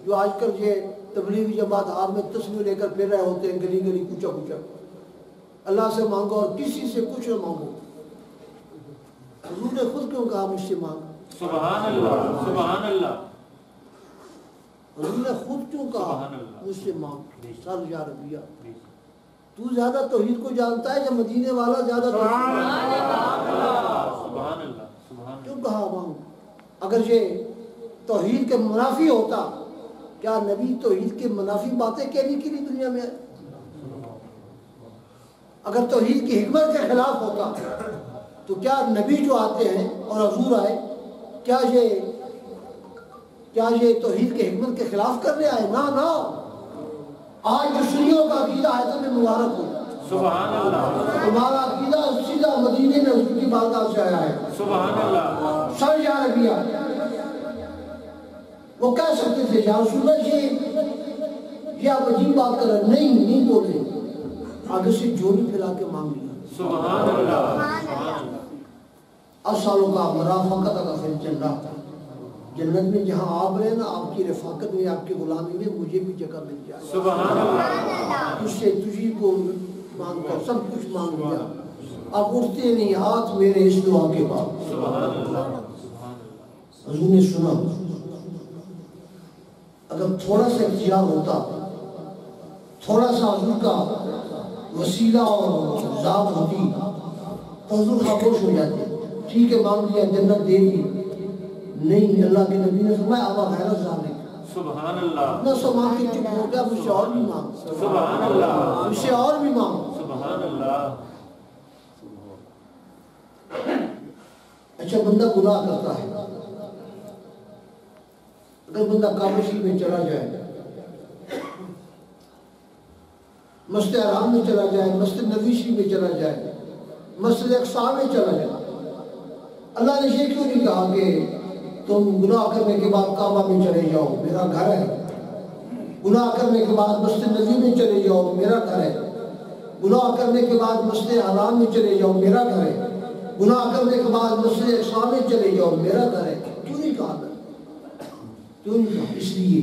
جو آج کل یہ تبلیغی جماعت آپ میں تصویر لے کر پھر رہے ہوتے ہیں گلی گلی کوچا کوچا, اللہ سے مانگو اور کسی سے کچھ نہ مانگو. حضور نے خود کیوں کہا مجھ سے مانگ؟ سبحان اللہ, سبحان اللہ. حضور نے خود کیوں کہا مجھ سے مانگ؟ سر یا ربیہ تو زیادہ توحید کو جانتا ہے یا مدینے والا زیادہ کیوں کہا ہوں؟ اگر یہ توحید کے منافی ہوتا، کیا نبی توحید کے منافی باتیں کہنے کے لیے دنیا میں آئے؟ اگر توحید کی حکمت کے خلاف ہوتا تو کیا نبی جو آتے ہیں اور حضور آئے، کیا یہ توحید کے حکمت کے خلاف کرنے آئے؟ نہ نہ، آج دشمنیوں کا عقیدہ ہے تو میں مبارک ہوں، سبحان اللہ، تمہارا عقیدہ سیدھا مدینے میں حضور کی بارگاہ سے آیا ہے، سبحان اللہ، سر یا ربیہ وہ کہہ سکتے تھے یا رسول اللہ یہ آپ عجیب بات کر رہے، نہیں بولے، آگے سے جوڑی پھیلا کے مانگ لیا، سبحان اللہ، سالوں کا مرافقت کا پھر جنت، جنت میں جہاں آپ رہے نا، آپ کی رفاقت میں، آپ کی غلامی میں مجھے بھی جگہ مل جائے، سبحان اللہ، تجھ سے تجھی کو مانگ کر سب کچھ مانگ لیا، اب اٹھتے نہیں ہاتھ میرے اس دعا کے بعد، سبحان اللہ، حضور نے سنا، اگر تھوڑا سا اختیار ہوتا، تھوڑا سا حضور کا وسیلہ اور ذات ہوتی تو حضور خاموش ہو جاتے، ٹھیک ہے مانگ لیا جنت دے دی، نہیں، اللہ کے نبی نے فرمایا ابا غیرت ذالک، سبحان اللہ، نہ سو مانگ کے چپ ہو گیا، مجھ سے اور بھی مانگ، سبحان اللہ، مجھ سے اور بھی مانگ۔ سبحان اللہ، اچھا بندہ گناہ کرتا ہے، اگر بندہ کعبہ شریف میں چلا جائے، مسجد حرام میں چلا جائے، مسجد نبوی شریف میں چلا جائے، مسجد اقصی میں چلا جائے، اللہ نے یہ کیوں نہیں کہا کہ تم گناہ کرنے کے بعد کعبہ میں چلے جاؤ، میرا گھر ہے، گناہ کرنے کے بعد مسجد نبوی میں چلے جاؤ، میرا گھر ہے، گناہ کرنے کے بعد مسجد حرام میں چلے جاؤ، میرا گھر ہے، گناہ کرنے کے بعد مسجد اقصی میں چلے جاؤ، میرا گھر ہے، کیوں نہیں کہا؟ کیوں نہیں کہا؟ اس لیے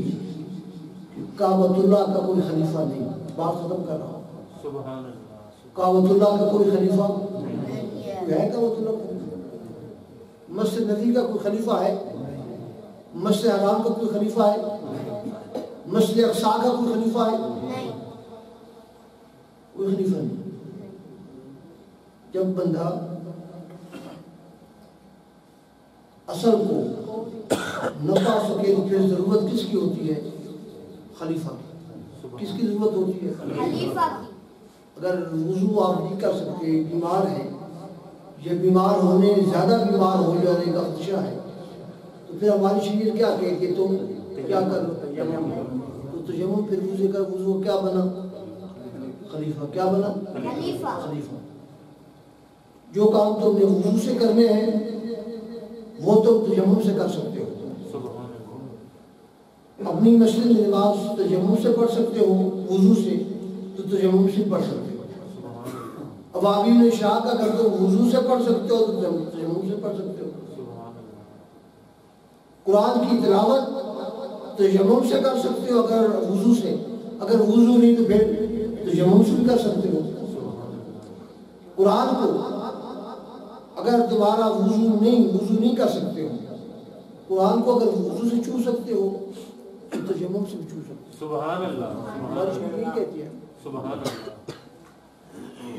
کعبۃ اللہ کا کوئی خلیفہ نہیں، بات ختم کر رہا ہوں، سبحان اللہ، کعبۃ اللہ کا کوئی خلیفہ ہے؟ کعبۃ اللہ کا مسجد نبی کا کوئی خلیفہ ہے؟ مسجد حرام کا کوئی خلیفہ ہے؟ مسجد اقصی کا کوئی خلیفہ ہے؟ کوئی خلیفہ نہیں۔ جب بندہ اصل کو نہ پا سکے تو پھر ضرورت کس کی ہوتی ہے؟ خلیفہ کی۔ کس کی ضرورت ہوتی ہے؟ خلیفہ کی۔ اگر وضو آپ نہیں کر سکتے، بیمار ہے، یہ بیمار ہونے، زیادہ بیمار ہو جانے کا خدشہ ہے، تو پھر ہماری شریعت کیا کہے کہ تم کیا کر لو؟ تو تیمم، پھر وضو کر، وضو کیا بنا؟ خلیفہ۔ کیا بنا؟ خلیفہ۔ خلیفہ۔ جو کام تم نے وضو سے کرنے ہیں وہ تم تیمم سے کر سکتے ہو، اپنی مسجد میں نماز تیمم سے پڑھ سکتے ہو، وضو سے تو تیمم سے پڑھ سکتے ہو، ابابین شاہ کا اگر تم وضو سے پڑھ سکتے ہو تو تیمم سے پڑھ سکتے ہو، قرآن کی تلاوت تیمم سے کر سکتے ہو اگر وضو سے، اگر وضو نہیں تو پھر تیمم سے بھی کر سکتے ہو، قرآن کو اگر تمہارا وضو نہیں کر سکتے ہو، قرآن کو اگر وضو سے چھو سکتے ہو تو تیمم سے بھی چھو سکتے ہو۔ سبحان اللہ، ہماری شریعت یہ کہتی ہے سبحان اللہ،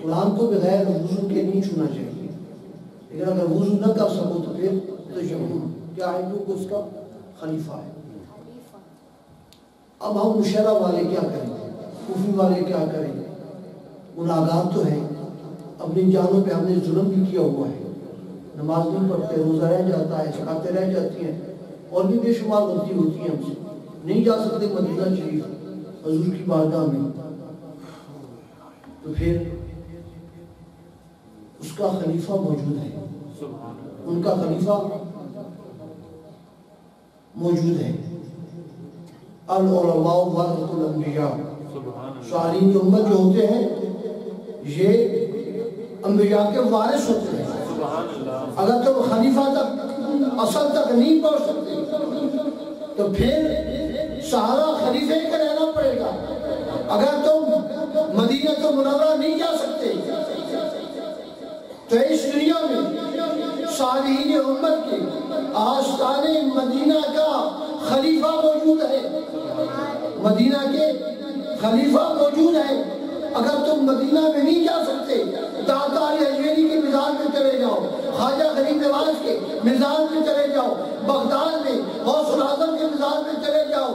قرآن کو بغیر وضو کے نہیں چھونا چاہیے، لیکن اگر وضو نہ کر سکو تو پھر تیمم کیا ہے؟ کیونکہ اس کا خلیفہ ہے۔ اب ہم مشرع والے کیا کریں گے؟ کوفی والے کیا کریں گے؟ گناہگار تو ہیں، اپنی جانوں پہ ہم نے ظلم بھی کیا ہوا ہے، نماز نہیں پڑھتے، روزہ رہ جاتا ہے، زکاتیں رہ جاتی ہیں، اور بھی بے شمار غلطی ہوتی ہے ہم سے، نہیں جا سکتے مدینہ شریف حضور کی بارگاہ میں، تو پھر اس کا خلیفہ موجود ہے، ان کا خلیفہ موجود ہے۔ العلماء ورثۃ الانبیاء، شاعرین امت جو ہوتے ہیں یہ انبیاء کے وارث ہوتے ہیں۔ اگر تم خلیفہ تک، اصل تک نہیں پہنچ سکتے تو پھر سہارا خلیفے کا رہنا پڑے گا۔ اگر تم مدینہ تو منورہ نہیں جا سکتے تو اس دنیا میں صالحین امت کے آستان مدینہ کا خلیفہ موجود ہے، مدینہ کے خلیفہ موجود ہے، اگر تم مدینہ میں نہیں جا سکتے تاتار اجمیری کے مزار میں چلے جاؤ، خواجہ غریب نواز کے مزار میں چلے جاؤ، بغداد میں غوث الاعظم کے مزار میں چلے جاؤ،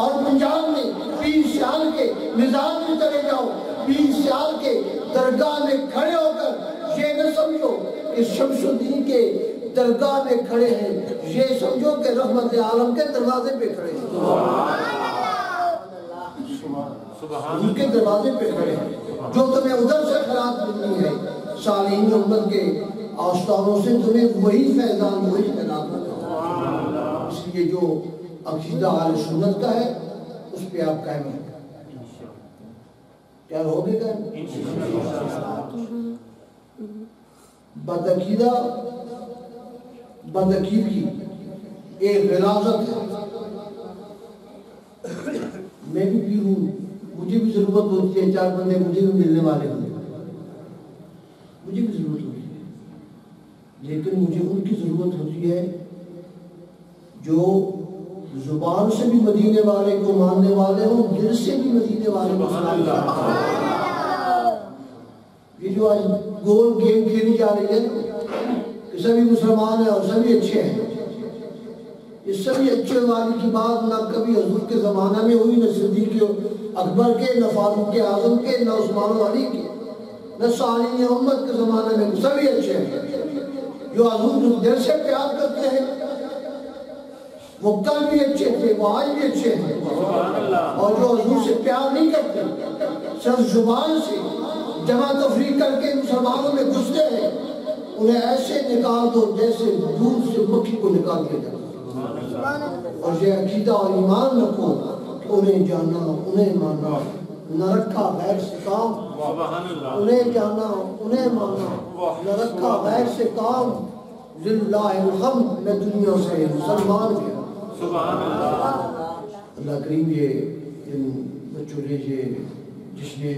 اور پنجاب میں پیر سیال کے مزار میں چلے جاؤ، پیر سیال کے درگاہ میں کھڑے ہو کر یہ نہ سمجھو کہ شمس الدین کے درگاہ میں کھڑے ہیں، یہ سمجھو کہ رحمت عالم کے دروازے پہ کھڑے ہیں، ان کے دروازے پہ کھڑے ہیں۔ جو تمہیں ادھر سے خیرات ملنی ہے سالین امت کے آستانوں سے تمہیں وہی فیضان وہی خیرات ملنا، اس لیے جو عقیدہ اہل سنت کا ہے اس پہ آپ قائم ہیں، کیا ہوگے قائم؟ بدعقیدہ بدعقیدگی ایک غلاظت ہے۔ میں بھی پیر ہوں، مجھے بھی ضرورت ہوتی ہے، چار بندے مجھے بھی ملنے والے ہوتے ہیں، مجھے بھی ضرورت ہوتی ہے، لیکن مجھے ان کی ضرورت ہوتی ہے جو زبان سے بھی مدینے والے کو ماننے والے ہوں، دل سے بھی مدینے والے کو ماننے والے ہوں۔ یہ جو آج گول گیم کھیلی جا رہی ہے کہ سبھی مسلمان ہیں اور سبھی اچھے ہیں، یہ سبھی اچھے والی کی بات نہ کبھی حضور کے زمانہ میں ہوئی، نہ صدیق اکبر کے، نہ فاروق اعظم کے، نہ عثمان علی کے، نہ سالین امت کے زمانہ میں، سبھی اچھے ہیں۔ جو حضور دل سے پیار کرتے ہیں وہ کل بھی اچھے تھے، وہ آج بھی اچھے ہیں، اور جو حضور سے پیار نہیں کرتے صرف زبان سے جمع تفریق کر کے مسلمانوں میں گھستے ہیں، انہیں ایسے نکال دو جیسے دودھ سے مکھی کو نکال کے جاتا۔ اور یہ عقیدہ اور ایمان رکھو کہ انہیں جانا انہیں مانا، نہ رکھا غیر سے کام، انہیں جانا انہیں مانا، نہ رکھا غیر سے کام، للہ الحمد میں دنیا سے مسلمان گیا۔ اللہ کریم یہ ان بچوں نے یہ جس نے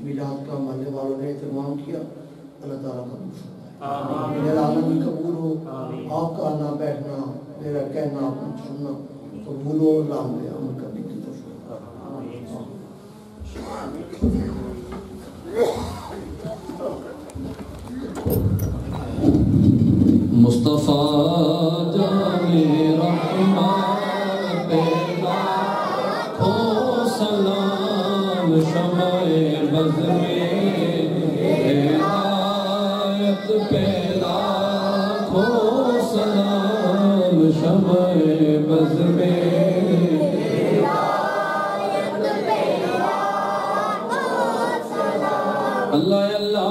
میلاد کا ماننے والوں نے اہتمام کیا، اللہ تعالیٰ قبول فرمائے، میرا عالمی قبول ہو، آپ کا آنا بیٹھنا، میرا کہنا سننا قبول ہو، اللہ ہمیں عمل کرنے کی توفیق۔ مصطفیٰ جان رحمت پیدا ہو سلام، شمع بز میں ہدایت پیدا ہو سلام، شمع بز میں اللہ اللہ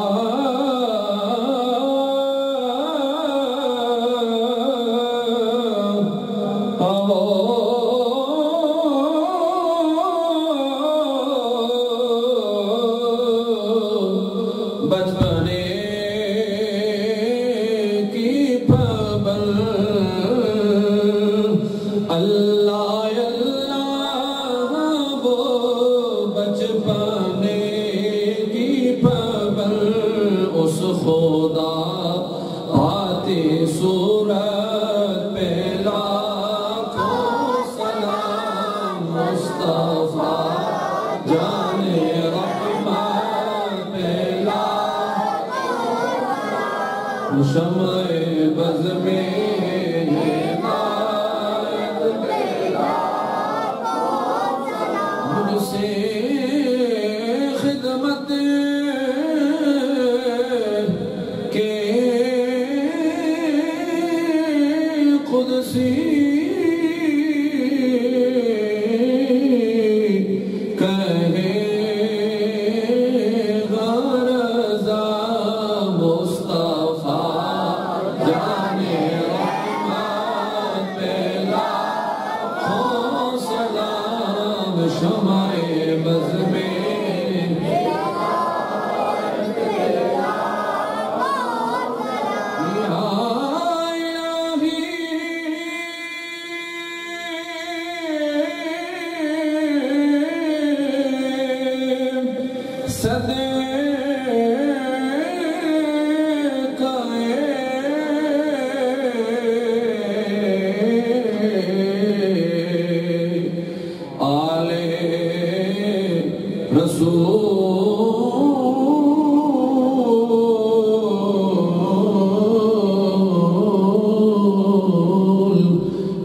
شمع بز میں مجھ سے خدمت کے قدسی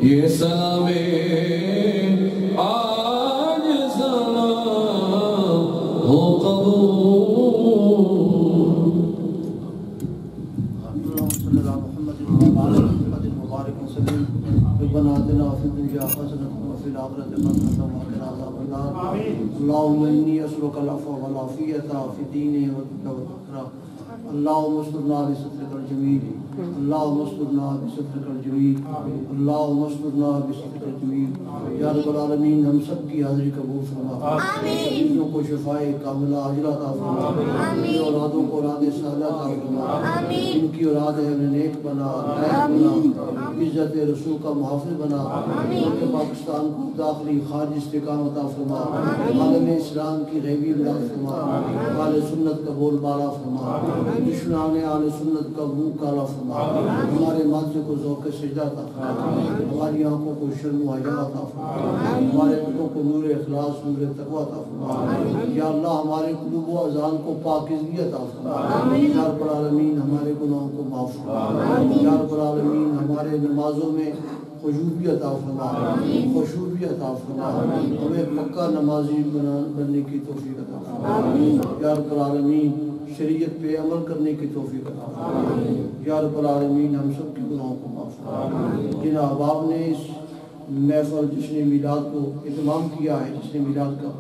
یہ سلام آج سلام ہو قبول اللهم صل على محمد وعلى آل محمد وبارك وسلم ربنا آتنا في الدنيا حسنة وفي الآخرة حسنة وقنا عذاب النار اللهم إني أسألك العفو والعافية في ديني والدنيا اللهم استرنا بسترك الجميل اللهم استرنا بسترك الجميل اللهم استرنا بسترك الجميل یا رب العالمین ہم سب کی حاضری قبول فرما مریضوں کو شفائے کاملہ عاجلہ عطا فرما ان کی اولادوں کو اولاد صالحہ عطا فرما ان کی اولاد ہے انہیں نیک بنا عزت رسول کا محافظ بنا ملک پاکستان کو داخلی خارجی استحکام عطا فرما عالم اسلام کی غیبی امداد فرما اہل سنت کا بول بالا فرما دشمنان اہل سنت کا منہ کالا فرما ہمارے ماضی کو ذوق سجدہ عطا فرما ہماری آنکھوں کو شرم و حیا عطا فرما ہمارے دلوں کو نور اخلاص نور تقویٰ عطا فرما یا اللہ ہمارے قلوب و اذان کو پاکیزگی عطا فرما یا رب العالمین ہمارے گناہوں کو معاف فرما یا رب العالمین ہمارے نمازوں میں خشوع بھی عطا فرما خشوع بھی عطا فرما ہمیں پکا نمازی بننے کی توفیق عطا فرما یا رب العالمین شریعت پہ عمل کرنے کی توفیق عطا فرما یا رب العالمین ہم سب کے گناہوں کو معاف فرما جن احباب نے اس محفل جس نے میلاد کو اہتمام کیا ہے جس نے میلاد کا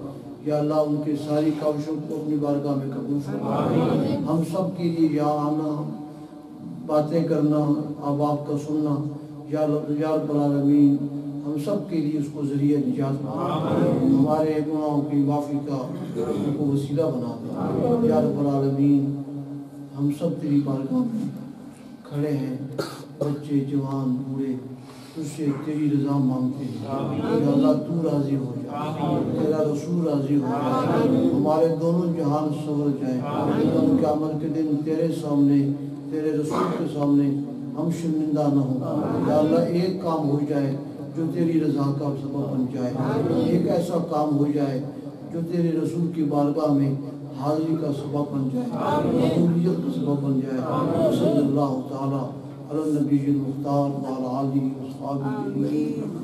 یا اللہ ان کے ساری کاوشوں کو اپنی بارگاہ میں قبول فرما ہم سب کے لیے یہاں آنا باتیں کرنا احباب کا سننا یا رب العالمین ہم سب کے لیے اس کو ذریعہ نجات بنا ہمارے گناہوں کی معافی کا ان کو وسیلہ بنا دے یا رب العالمین ہم سب تیری بارگاہ میں کھڑے ہیں بچے جوان بوڑھے تجھ سے تیری رضا مانگتے ہیں یا اللہ تو راضی ہو جا تیرا رسول راضی ہو جا ہمارے دونوں جہان سنور جائیں ہم قیامت کے دن تیرے سامنے تیرے رسول کے سامنے ہم شرمندہ نہ ہوں یا اللہ ایک کام ہو جائے جو تیری رضا کا سبب بن جائے ایک ایسا کام ہو جائے جو تیرے رسول کی بارگاہ میں حاضری کا سبب بن جائے قبولیت کا سبب بن جائے صلی اللہ تعالی علی النبی المختار وعلی آلہ وصحبہ اجمعین